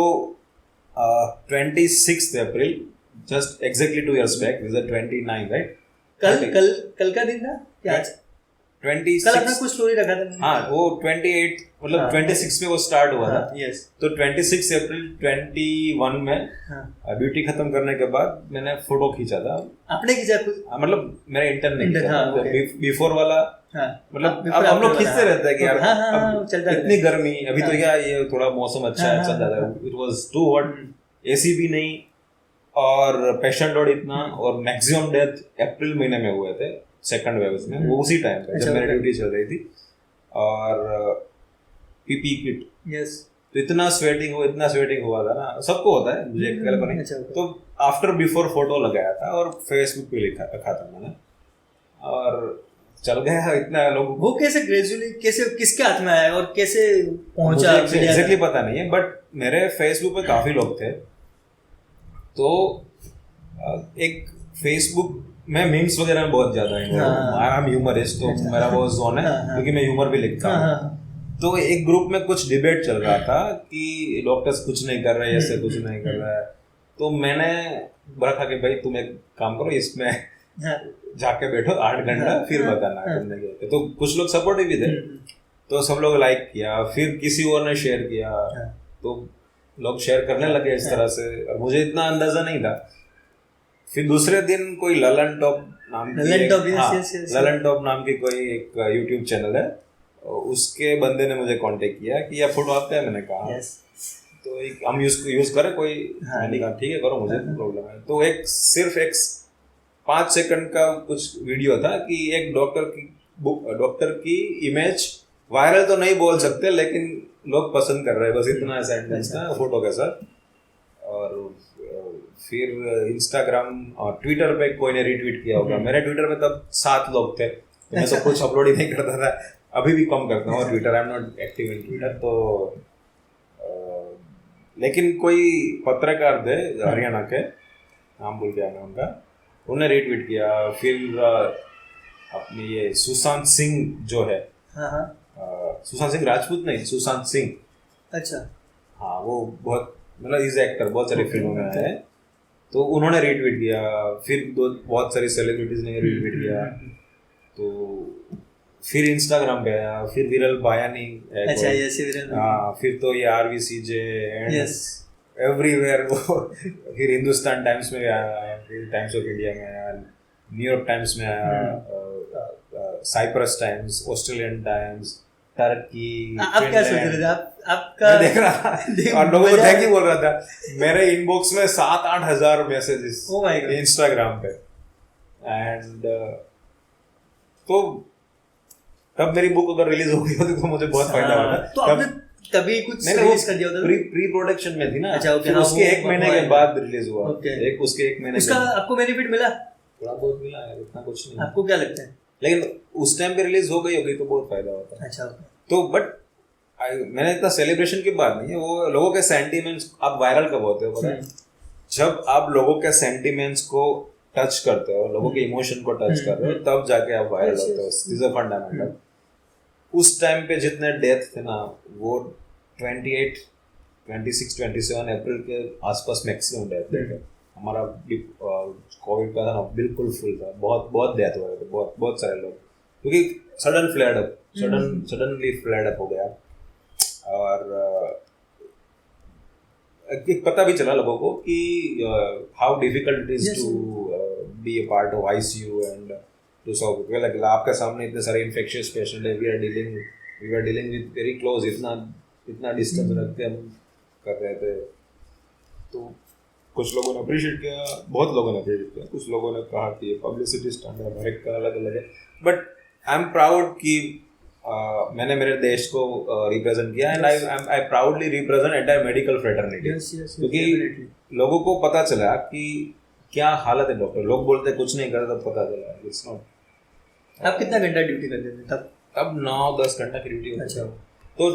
26 April, just exactly 2 years back, this is 29 right? कल का दिन था क्या? 26 कल अपना कुछ स्टोरी रखा था। हाँ, वो 28 मतलब 26 में वो स्टार्ट हुआ था। यस। तो 26 अप्रैल 21 में ड्यूटी खत्म करने के बाद मैंने फोटो खींचा था। आपने खींचा? मतलब मेरे इंटर्न ने खींचा था। बिफोर वाला मतलब अब हम लोग खींचते रहते हैं कि यार इतनी गर्मी, अभी तो क्या ये थोड़ा मौसम अच्छा है, चल जाता है। It was too hot, AC भी नहीं, और पेशेंट लोड इतना, और मैक्सिमम डेथ अप्रैल महीने में हुए थे सेकंड वेव में, वो उसी टाइम पे जब मेरी ड्यूटी चल रही थी। और पीपी किट, यस, तो इतना स्वेटिंग हुआ था ना, सबको होता है, मुझे अकेले को नहीं। तो आफ्टर बिफोर फोटो लगाया था और फेसबुक पे रखा था मैंने, और चल गया इतना लोग। वो कैसे ग्रेजुअली, कैसे किसके हाथ में आया और कैसे पहुंचा? एग्जैक्टली पता नहीं है, बट मेरे फेसबुक पे काफी लोग थे। तो एक फेसबुक में मीम्स वगैरह में बहुत ज्यादा है, आई एम ह्यूमरिस्ट, तो मेरा वो जोन है, क्योंकि मैं ह्यूमर भी लिखता हूँ। तो एक ग्रुप में कुछ डिबेट चल रहा था कि डॉक्टर्स कुछ नहीं कर रहे, ऐसे कुछ नहीं कर रहा है। तो मैंने रखा कि भाई तुम एक काम करो, इसमें जाके बैठो 8 घंटा, फिर बताना तुमने क्या। तो कुछ लोग सपोर्टिव भी थे, तो सब लोग लाइक किया, फिर किसी और ने शेयर किया, तो लोग शेयर करने लगे इस तरह से, और मुझे इतना अंदाजा नहीं था। फिर दूसरे दिन कोई ललन टॉप नाम की कोई एक यूट्यूब चैनल है, उसके बंदे ने मुझे कांटेक्ट किया कि ये फोटो आपका है। मैंने कहा तो एक हम यूज करें कोई? मैंने कहा ठीक है करो, मुझे प्रॉब्लम है। तो सिर्फ एक 5 सेकंड का कुछ वीडियो था कि एक डॉक्टर की इमेज वायरल तो नहीं बोल सकते, लेकिन लोग पसंद कर रहे हैं, बस इतना सेंटेंस था फोटो के साथ। और फिर इंस्टाग्राम और ट्विटर पे कोई ने रीट्वीट किया होगा। मेरे ट्विटर पे तब 7 लोग थे, तो मैं तो कुछ अपलोड ही नहीं करता था, अभी भी कम करता हूँ Twitter, I am not active in Twitter. तो लेकिन कोई पत्रकार थे हरियाणा के, नाम भूल गया मैं उनका, उन्होंने रीट्वीट किया। फिर अपनी ये सुशांत सिंह जो है, सुशांत सिंह राजपूत नहीं, सुशांत सिंह, अच्छा हाँ, वो बहुत मतलब इज एक्टर, बहुत सारी फिल्मों में आया है, तो उन्होंने रीट्वीट किया। फिर बहुत सारी सेलिब्रिटीज ने रीट्वीट किया। तो फिर इंस्टाग्राम पे आया, फिर विरल बायानी, अच्छा हाँ, फिर तो ये RVCJ एवरीवेयर वो, फिर हिंदुस्तान टाइम्स में आया, फिर टाइम्स ऑफ इंडिया में आया, न्यूयॉर्क टाइम्स में आया, Cyprus Times, Australian Times, Turkey. आप क्या सोच रहे थे? आपका मैं देख रहा था और लोगों को थैंक यू बोल रहा था। मेरे इनबॉक्स में 7-8 हजार मैसेजेस इंस्टाग्राम पे। एंड तो तब मेरी बुक अगर रिलीज हो गई होती तो मुझे बहुत फायदा होता। तो आपने तभी कुछ रिलीज कर दिया होता? प्री प्रोडक्शन में थी ना। अच्छा, फिर उसके 1 महीने के बाद रिलीज हुआ। उसके 1 महीने उसका आपको बेनिफिट मिला? थोड़ा बहुत मिला है, इतना कुछ नहीं। आपको क्या लगता है? लेकिन उस टाइम पे रिलीज हो गई होगी तो बहुत फायदा होता है। अच्छा, तो बट मैंने इतना सेलिब्रेशन की बात नहीं है, वो लोगों के सेंटीमेंट्स आप वायरल कब होते हो पता है? जब आप लोगों के सेंटीमेंट्स को टच करते हो, लोगों के इमोशन को टच कर रहे हो, तब जाके आप वायरल होते हो। This is a fundamental. उस टाइम पे जितने डेथ थे ना, वो 28, 26, 27 अप्रैल के आसपास मैक्सिमम डेथ थे। हमारा कोविड का था ना बिल्कुल फुल था, बहुत बहुत डेथ हो रहे थे, बहुत बहुत सारे लोग, क्योंकि सडनली फ्लड अप हो गया। और पता भी चला लोगों को कि how difficult it is to be a part of ICU and to solve, like आपके सामने इतने सारे इन्फेक्शियस पेशेंट है, we are dealing with very close, इतना डिस्टेंस रख के हम कर रहे थे। तो कुछ लोगों ने अप्रिशिएट किया, बहुत लोगों ने अप्रिशिएट किया, कुछ लोगों ने कहा कि ये पब्लिसिटी स्टंट है, हर एक का अलग अलग है, बट आई एम प्राउड कि मैंने मेरे देश को रिप्रेजेंट किया, and I proudly represent entire medical fraternity, क्योंकि लोगों को पता चला कि क्या हालत है डॉक्टर, लोग बोलते कुछ नहीं करते, तब पता चला इट्स नॉट। आप कितना घंटा ड्यूटी करते थे तब? अब 9-10 घंटा की ड्यूटी होती है। तो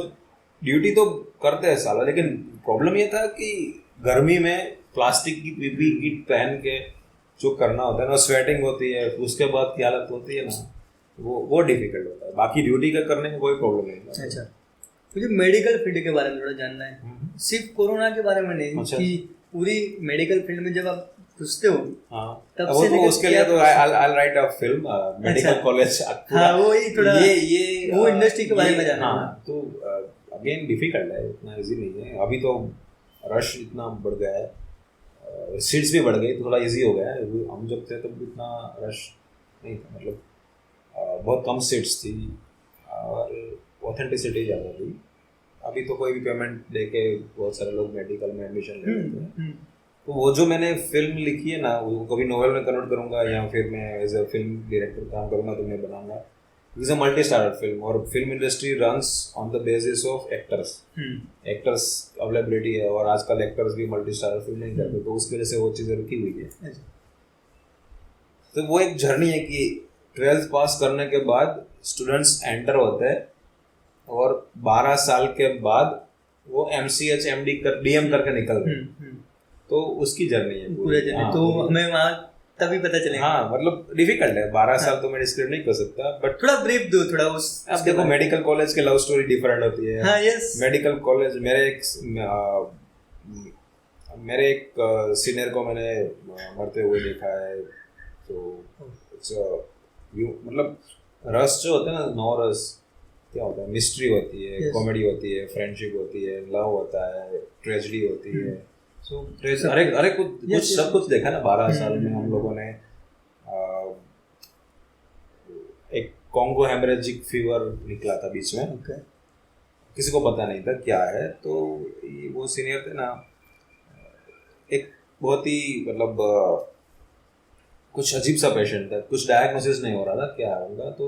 ड्यूटी तो करते हैं साला, लेकिन प्रॉब्लम ये था कि गर्मी में प्लास्टिक की पीपी किट पहन के जो करना होता है ना, स्वेटिंग होती है, उसके बाद की हालत होती है ना, वो डिफिकल्ट होता है। बाकी ड्यूटी का करने में कोई प्रॉब्लम नहीं है। अच्छा, मुझे मेडिकल फील्ड के बारे में थोड़ा जानना है, सिर्फ कोरोना के बारे में नहीं। अच्छा। कि पूरी मेडिकल फील्ड में जब आप घुसते हो, तब से लेकर उसके लिए तो I'll write a film, medical college. हाँ, वो ही थोड़ा ये वो इंडस्ट्री के बारे में जानना। हाँ, तो अगेन डिफिकल्ट है, इतना इजी नहीं है। अभी तो रश इतना बढ़ गया है, सीट्स भी बढ़ गई तो थोड़ा इजी हो गया है। हम जब थे तब इतना रश नहीं था, मतलब बहुत कम सीट्स थी और ऑथेंटिसिटी ज़्यादा थी। अभी तो कोई भी पेमेंट देके बहुत सारे लोग मेडिकल में एडमिशन ले लेते हैं। तो वो जो मैंने फिल्म लिखी है ना, वो कभी नोवेल में कन्वर्ट करूँगा या फिर मैं एज अ फिल्म डायरेक्टर काम करूँगा तो मैं बनाऊँगा। It's a multi starrer film, और film industry runs on the basis of actors availability है, और आजकल एक्टर्स भी मल्टी स्टारर फिल्म नहीं करते, तो उसकी वजह से वो चीज़ें रुकी हुई है। तो वो एक जर्नी है कि 12th पास करने के बाद स्टूडेंट्स एंटर होते हैं, और 12 साल के बाद वो MCH MD DM करके निकलते हैं। तो उसकी जर्नी है पूरे जर्नी। तो हमें वहाँ तभी पता चलेगा। हाँ, मतलब डिफिकल्ट है, 12 साल तो मैं डिस्क्राइब नहीं कर सकता, बट थोड़ा ब्रीफ दो थोड़ा उस। अब देखो, मेडिकल कॉलेज की लव स्टोरी डिफरेंट होती है। हाँ, यस। मेडिकल कॉलेज, मेरे एक सीनियर को मैंने मरते हुए देखा है, तो मतलब रस जो होता है ना, 9 रस क्या होता है, मिस्ट्री होती है, कॉमेडी होती है, फ्रेंडशिप होती है, लव होता है, ट्रेजेडी होती है। सो अरे कुछ सब कुछ देखा ना 12 साल में हम लोगों ने। एक कॉन्गो हेमरेजिक फीवर निकला था बीच में, किसी को पता नहीं था क्या है। तो वो सीनियर थे ना, एक बहुत ही मतलब कुछ अजीब सा पेशेंट था, कुछ डायग्नोसिस नहीं हो रहा था क्या होगा। तो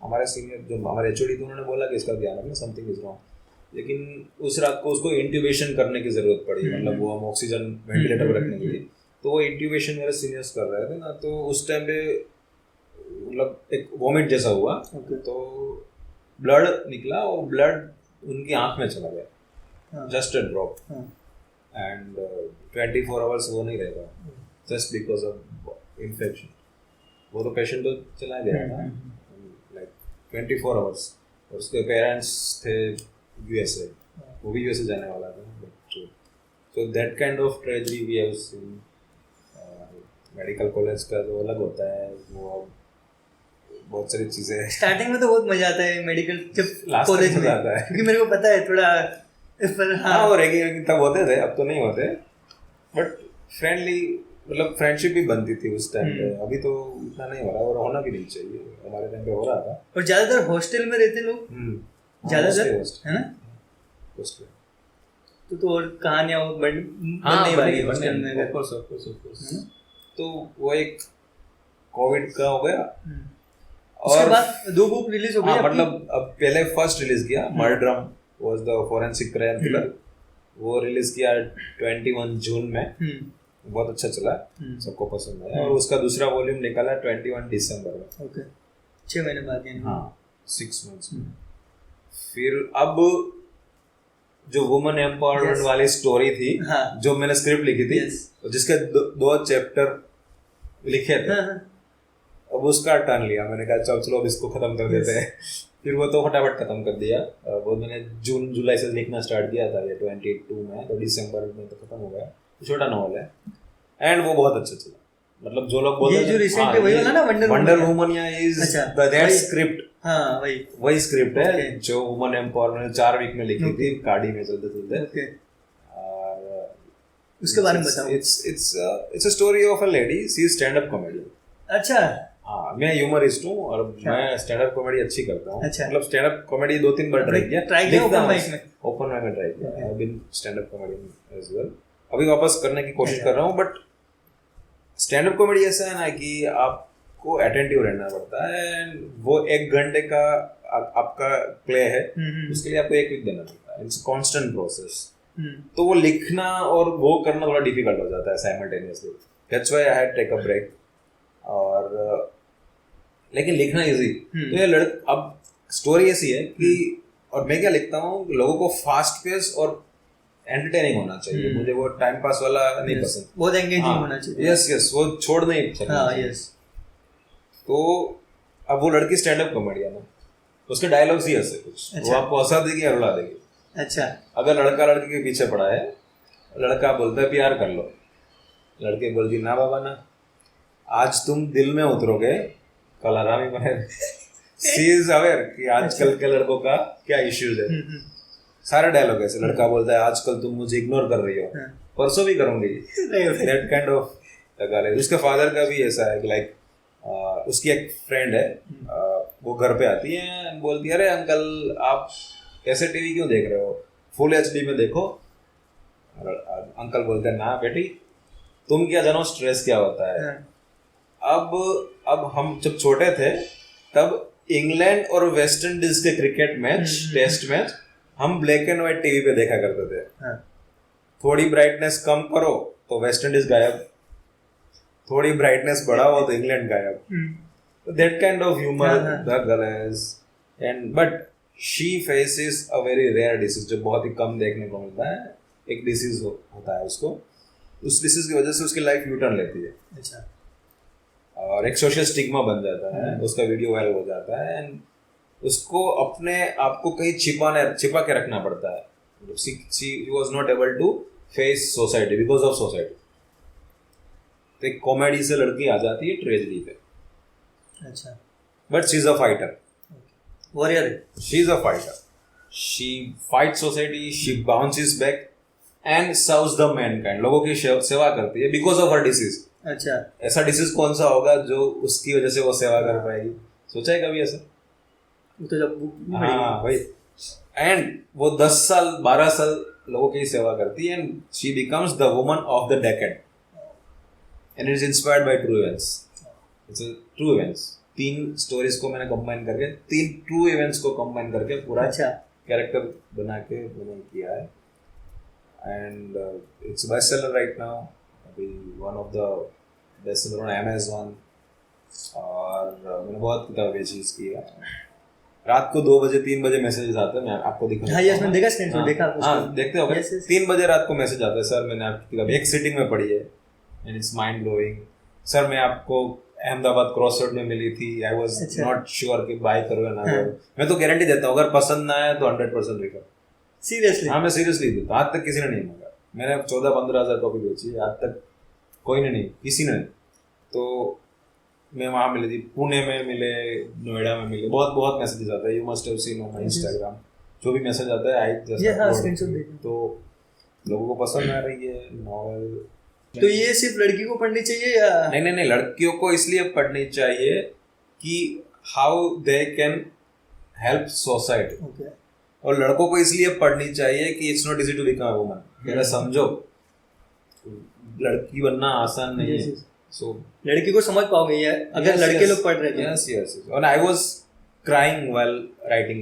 हमारे सीनियर जो हमारे HOD थे, उन्होंने बोला कि इसका ध्यान रखना, समथिंग इज रॉन्ग। लेकिन उस रात को उसको इंट्यूबेशन करने की ज़रूरत पड़ी, मतलब वो हम ऑक्सीजन वेंटिलेटर पर रखने के लिए। तो वो इंट्यूबेशन मेरे सीनियर्स कर रहे थे ना, तो उस टाइम पे मतलब एक वॉमिट जैसा हुआ। तो ब्लड निकला, और ब्लड उनकी आँख में चला गया, just a drop, and 24 hours वो नहीं रहेगा, जस्ट बिकॉज ऑफ इन्फेक्शन। वो तो पेशेंट तो चला गया था, लाइक 24 आवर्स। और उसके पेरेंट्स थे USA, वो भी USA जाने वाला था, but so that kind of tragedy we have seen। Medical college का जो अलग होता है, वो बहुत सारी चीज़ें। स्टार्टिंग में तो बहुत मजा आता है मेडिकल जब कॉलेज में आता है, क्योंकि मेरे को पता है थोड़ा, पर हाँ वो रेगिंग तब होते थे, अब तो नहीं होते, बट फ्रेंडली, मतलब फ्रेंडशिप भी बनती थी उस टाइम पे। अभी तो इतना नहीं हो रहा, और होना भी नहीं चाहिए, हमारे टाइम पे हो रहा था। और ज़्यादातर हॉस्टल में रहते लोग, ज़्यादातर है ना हॉस्टल। तो और कहानियाँ बनने वाली है हॉस्टल में, ऑफ कोर्स। तो वो एक कोविड का हो गया, उसके बाद 2 बुक रिलीज हो गई। मतलब अब पहले फर्स्ट रिलीज किया Murderam was the forensic crime thriller, वो रिलीज किया 21 जून में, बहुत अच्छा चला, सबको पसंद आया। और उसका दूसरा वॉल्यूम निकाला 21 दिसंबर में। ओके, 6 महीने बाद। हाँ, 6 मंथ्स में। फिर अब जो वुमन एम्पावरमेंट वाली स्टोरी थी, जो मैंने स्क्रिप्ट लिखी थी, जिसके 2 चैप्टर लिखे थे, अब उसका टर्न लिया मैंने, कहा चलो अब इसको खत्म कर देते हैं। फिर वो तो फटाफट खत्म कर दिया। वो मैंने जून जुलाई से लिखना स्टार्ट किया था, ये 22 में, तो दिसंबर में तो खत्म हो गया। छोटा नॉवल है, एंड वो बहुत अच्छा चला। मतलब जो लोग बोलते ये जो रिसेंटली वही वाला ना वंडर वुमन या इज दैट स्क्रिप्ट, हाँ वही स्क्रिप्ट है जो वुमन एम्पावरमेंट 4 वीक में लिखी थी गाड़ी में चलते चलते। और उसके बारे में बताओ। It's a story of a lady, she is stand up comedian. अच्छा। हाँ, मैं ह्यूमरिस्ट हूँ और मैं स्टैंड अप कॉमेडी अच्छी करता हूँ। अच्छा। मतलब स्टैंड अप कॉमेडी 2-3 बार ट्राई किया, ओपन माइक में। ओपन माइक में ट्राई किया, I have been stand up comedy as well. अभी वापस करने की कोशिश कर रहा हूँ, बट स्टैंड अप कॉमेडी ऐसा है ना कि आपको अटेंटिव रहना पड़ता है एंड वो 1 घंटे का आपका प्ले है, उसके लिए आपको 1 वीक देना पड़ता है। It's constant process. तो वो लिखना और वो करना थोड़ा डिफिकल्ट हो जाता है simultaneously, that's why I had take a break. और लेकिन लिखना इजी। तो ये अब स्टोरी ऐसी है कि, और मैं क्या लिखता हूँ, लोगों को फास्ट पेस और एंटरटेनिंग होना चाहिए। मुझे वो टाइम पास वाला नहीं पसंद, बहुत एंगेजिंग होना चाहिए। यस वो छोड़ नहीं सकता। तो अब वो लड़की स्टैंड अप कॉमेडियन है, उसके डायलॉग्स ही ऐसे कुछ, वो आपको हंसा देगी और रुला देगी। अच्छा। अगर लड़का लड़की के पीछे पड़ा है, लड़का बोलता है प्यार कर लो, लड़की बोलती ना बाबा ना, आज तुम दिल में उतरोगे कल हरामी बनेगे। शी इज अवेयर कि आजकल के लड़कों का क्या इश्यूज है। सारे डायलॉग ऐसे, लड़का बोलता है आजकल तुम मुझे इग्नोर कर रही हो, परसों भी करूंगी, दैट काइंड ऑफ गाली। उसके फादर का भी ऐसा है, लाइक उसकी एक फ्रेंड है, वो घर पे आती है, बोलती है अरे अंकल आप ऐसे टीवी क्यों देख रहे हो, फुल एचडी में देखो। अंकल बोलते हैं ना बेटी तुम क्या जानो स्ट्रेस क्या होता है। अब हम जब छोटे थे तब इंग्लैंड और वेस्ट इंडीज के क्रिकेट मैच, टेस्ट मैच हम ब्लैक एंड व्हाइट टीवी पे देखा करते थे। थोड़ी ब्राइटनेस कम करो तो वेस्ट इंडीज गायब, थोड़ी ब्राइटनेस बढ़ाओ तो इंग्लैंड गायब। That kind of humour the girl has, and but she faces a very rare disease जो बहुत ही कम देखने को मिलता है। एक डिसीज होता है उसको, उस डिसीज की वजह से उसकी लाइफ यू टर्न लेती है। अच्छा। और एक सोशल स्टिग्मा बन जाता है, उसका वीडियो वायरल हो जाता है एंड उसको अपने आप को कहीं छिपा के रखना पड़ता है। She was not able to face society because of society. तो एक कॉमेडी से लड़की आ जाती है ट्रेजेडी पे। अच्छा। But she is a fighter, warrior. She is a fighter, she fight society, she bounces back and serves the Mankind, लोगों की सेवा करती है बिकॉज ऑफ हर डिसीज। अच्छा। ऐसा डिसीज कौन सा होगा जो उसकी वजह से वो सेवा कर पाएगी, सोचा है कभी ऐसा? तो जब हाँ भाई, एंड वो 10 साल 12 साल लोगों की सेवा करती है and she becomes the woman of the decade and it is inspired by true events. It's true events. 3 stories को मैंने कंबाइन करके, 3 ट्रू इवेंट्स को कंबाइन करके पूरा कैरेक्टर बना के मैंने किया है and it's best seller right now, अभी one of the best seller on Amazon। और मैंने बहुत किताब बेची इसकी। रात को 2 बजे 3 बजे मैसेजेस आते हैं, मैं आपको दिखाऊंगा। हाँ यस, मैंने देखा स्क्रीनशॉट देखा। हाँ देखते हो, 3 बजे रात को मैसेज आता है, सर मैंने आपकी किताब एक सिटिंग में पढ़ी है and it's mind blowing. Sir मैं आपको अहमदाबाद क्रॉस रोड में मिली थी, आई वाज नॉट श्योर कि बाय करो या ना करो। मैं तो गारंटी देता हूँ अगर पसंद ना आए तो 100% रिफंड। सीरियसली? हाँ मैं सीरियसली देता हूँ। आज तक किसी ने नहीं मांगा। मैंने 14-15 हज़ार कॉपी बेची है, आज तक कोई ने नहीं, किसी ने। तो मैं वहाँ मिली थी, पुणे में मिले, नोएडा में मिले, बहुत बहुत मैसेजेस आते हैं। You must have seen on my Instagram, जो भी मैसेज आता है आई जस्ट तो लोगों को पसंद आ रही है नॉवेल। तो ये सिर्फ लड़की को पढ़नी चाहिए या? नहीं, लड़कियों को इसलिए पढ़नी चाहिए कि how they can help society, और लड़कों को इसलिए पढ़नी चाहिए कि it's not easy to become a woman. मेरा समझो, लड़की बनना आसान नहीं है। सो लड़की को समझ पाओगे ये अगर लड़के लोग पढ़ रहे हैं। यस और I was crying while writing.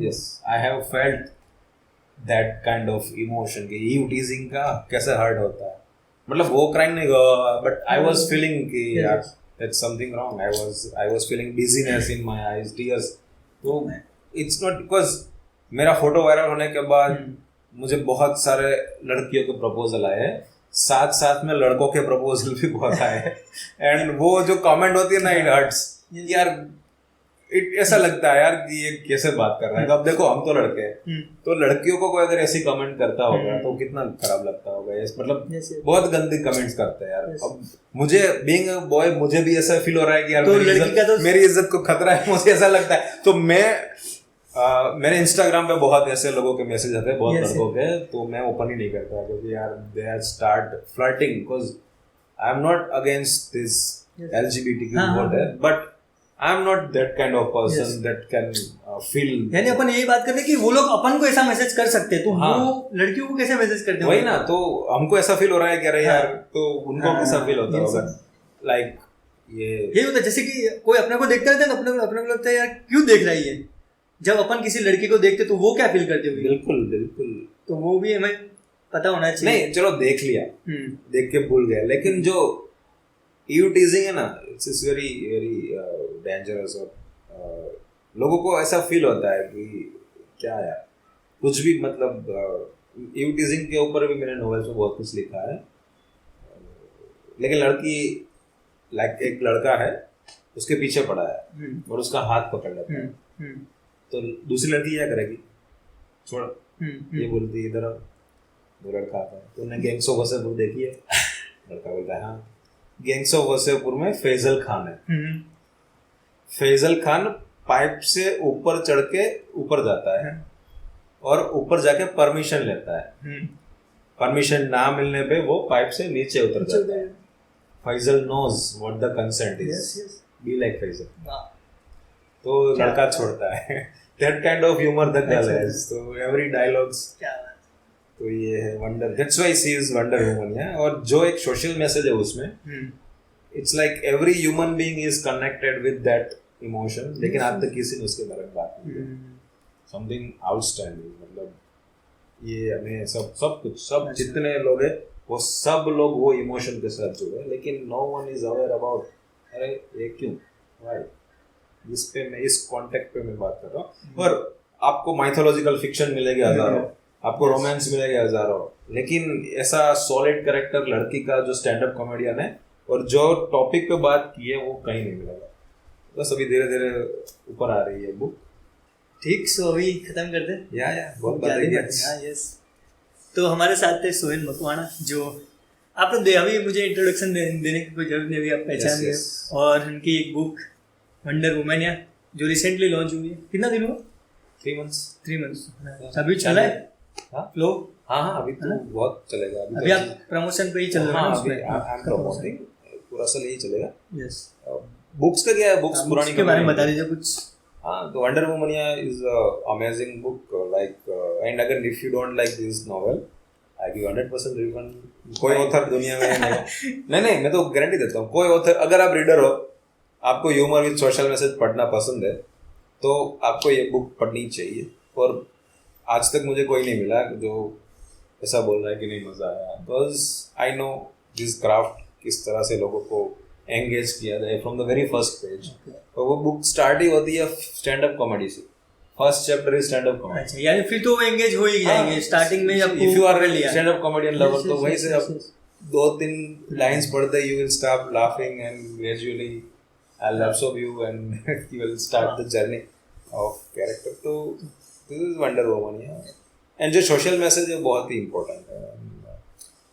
Yes, I have felt that kind of emotion कि ईव टीजिंग का कैसे हर्ट होता है। मतलब वो क्राइंग नहीं हुआ, बट आई वाज फीलिंग कि यार that's something wrong. I was feeling dizziness in my eyes, tears. तो इट्स नॉट बिकॉज मेरा फोटो वायरल होने के बाद मुझे बहुत सारे लड़कियों के प्रपोजल आए, साथ में लड़कों के प्रपोजल भी बहुत आए एंड वो जो कमेंट होती है ना, इट हर्ट्स यार। ऐसा लगता है यार कि ये कैसे बात कर रहा है। अब देखो हम तो लड़के हैं, तो लड़कियों को कोई अगर ऐसी कमेंट करता होगा तो कितना खराब लगता होगा। मतलब बहुत गंदी कमेंट्स करते हैं यार। अब मुझे बीइंग अ बॉय मुझे भी ऐसा फील हो रहा है कि यार मेरी इज्जत को खतरा है, मुझे ऐसा लगता है। तो मेरे इंस्टाग्राम पे बहुत ऐसे लोगों के मैसेज आते हैं, बहुत लड़कों के, तो मैं ओपन ही नहीं करता क्योंकि यार they start flirting, because I am not against this LGBTQ what, but I am not that kind of person that can feel. यानी अपन यही बात करते हैं कि वो लोग अपन को ऐसा मैसेज कर सकते हैं, तो वो लड़कियों को कैसे मैसेज करते हैं? वही ना, तो हमको ऐसा फील हो रहा है कि अरे यार, तो उनको कैसा फील होता होगा। लाइक ये होता है, जैसे कि कोई अपने को देखता रहता है तो अपने को लगता है यार क्यों देख रही है। जब अपन किसी लड़की को देखते तो वो क्या फील करते होंगे? बिल्कुल बिल्कुल, तो वो भी हमें पता होना चाहिए। नहीं चलो देख लिया, देख के भूल गए, लेकिन जो ईव टीजिंग है ना, इट्स वेरी वेरी डेंजरस। और लोगों को ऐसा फील होता है कि क्या यार कुछ भी, मतलब ईव टीजिंग के ऊपर भी मैंने नॉवेल्स में बहुत कुछ लिखा है। लेकिन लड़की लाइक एक लड़का है, उसके पीछे पड़ा है और उसका हाथ पकड़ लेता है, तो दूसरी लड़की क्या करेगी? छोड़, ये बोलती इधर, वो लड़का आता है, तो उन्हें गैंग्स ऑफ वसेपुर देखी है? लड़का बोलता है हाँ। गैंग्स ऑफ वसेपुर में फैजल खान है, फैजल खान पाइप से ऊपर चढ़ के ऊपर जाता है और ऊपर जाके परमिशन लेता है। परमिशन ना मिलने पे वो पाइप से नीचे उतर जाता है। Faisal knows what the consent is, be like Faisal. तो लड़का छोड़ता है। That kind of humour the girl has. तो एवरी डायलॉग्स, तो ये है wonder, that's why she is wonder woman. या और जो एक सोशल मैसेज है उसमें, it's like every human being is connected with that emotion, लेकिन आज तक किसी ने उसके बारे में बात नहीं की। समथिंग आउटस्टैंडिंग, मतलब ये हमें सब कुछ, सब जितने लोग हैं वो सब लोग वो इमोशन के साथ जुड़े हैं, लेकिन no one is aware about अरे ये क्यों, व्हाई। इस पे मैं, इस कॉन्टेक्ट पे मैं बात कर रहा हूँ। और आपको माइथोलॉजिकल फिक्शन मिलेगी हजारों, आपको रोमांस मिलेगा हजारों, लेकिन ऐसा सॉलिड कैरेक्टर लड़की का जो स्टैंड अप कॉमेडियन है और जो टॉपिक पे बात की है वो कहीं नहीं मिलेगा। बस अभी धीरे धीरे ऊपर आ रही है बुक। ठीक, सो अभी खत्म कर दे। या बहुत बातें की। हाँ यस। तो हमारे साथ थे सोहेल मकवाना, जो आपने अभी मुझे इंट्रोडक्शन देने की कोई जरूरत नहीं, अभी आप पहचान गए। और उनकी एक बुक वंडर वुमन या जो रिसेंटली लॉन्च हुई है, कितना दिन हुआ? 3 months। 3 months अभी चला है फ्लो? हाँ अभी तो बहुत चलेगा। अभी आप प्रमोशन पे ही चल रहे हैं उसमें? आई एम प्रमोटिंग, पूरा साल यही चलेगा। यस। बुक्स का क्या है, बुक्स पुरानी के बारे में बता दीजिए कुछ। हाँ, तो Wonder Womania is amazing book, like and अगर if you don't like this novel I give 100% refund. कोई ऑथर दुनिया में नहीं मैं तो गारंटी देता हूँ, कोई ऑथर, अगर आप रीडर हो, आपको ह्यूमर विद सोशल मैसेज पढ़ना पसंद है, तो आपको ये बुक पढ़नी चाहिए। और आज तक मुझे कोई नहीं मिला जो ऐसा बोल रहा है कि नहीं मज़ा आया, because I know this craft किस तरह से लोगों को एंगेज किया जाए from the very first page. तो वो बुक स्टार्ट ही होती है स्टैंड अप कॉमेडी से। First chapter is stand up comedy. अच्छा, यानी फिर तो वो एंगेज हो ही जाएंगे स्टार्टिंग में। If you are stand up comedian lover, तो वहीं से आप 2-3 लाइंस पढ़ते you will start laughing and gradually I'll absorb you and you will start the journey of character. तो this is Wonder Woman, yeah. And जो social message है बहुत ही important है।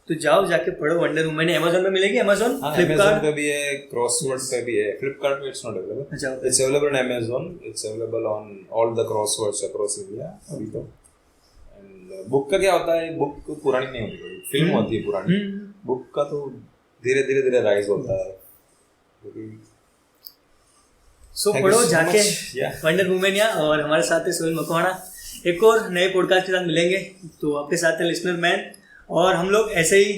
तो जाओ जाके पढ़ो वंडर वुमन। Amazon में मिलेगी? Amazon, Amazon पे भी है, Crosswords पे भी है। Flipkart पे it's not available. अच्छा, it's available on Amazon. It's available on all the Crosswords across India अभी तो। And book का क्या होता है, बुक पुरानी नहीं होती, फिल्म होती है पुरानी। बुक का तो धीरे धीरे राइज होता है। सो पढ़ो जाके वंडर वुमन या। और हमारे साथ है सोहेल मकवाना। एक और नए पॉडकास्ट के साथ मिलेंगे, तो आपके साथ है लिसनर मैन। और हम लोग ऐसे ही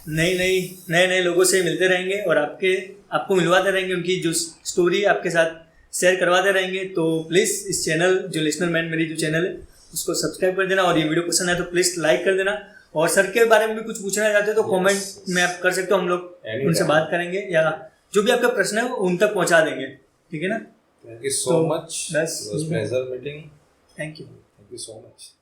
नए लोगों से मिलते रहेंगे और आपको मिलवाते रहेंगे, उनकी जो स्टोरी आपके साथ शेयर करवाते रहेंगे। तो प्लीज़ इस चैनल जो लिसनर मैन मेरी जो चैनल है उसको सब्सक्राइब कर देना। और ये वीडियो पसंद आए तो प्लीज़ लाइक कर देना। और सर के बारे में भी कुछ पूछना चाहते हो तो कमेंट में आप कर सकते हो, हम लोग उनसे बात करेंगे या जो भी आपका प्रश्न है उन तक पहुँचा देंगे। ठीक है ना? Thank you so much. It was pleasure meeting. Thank you. Thank you so much.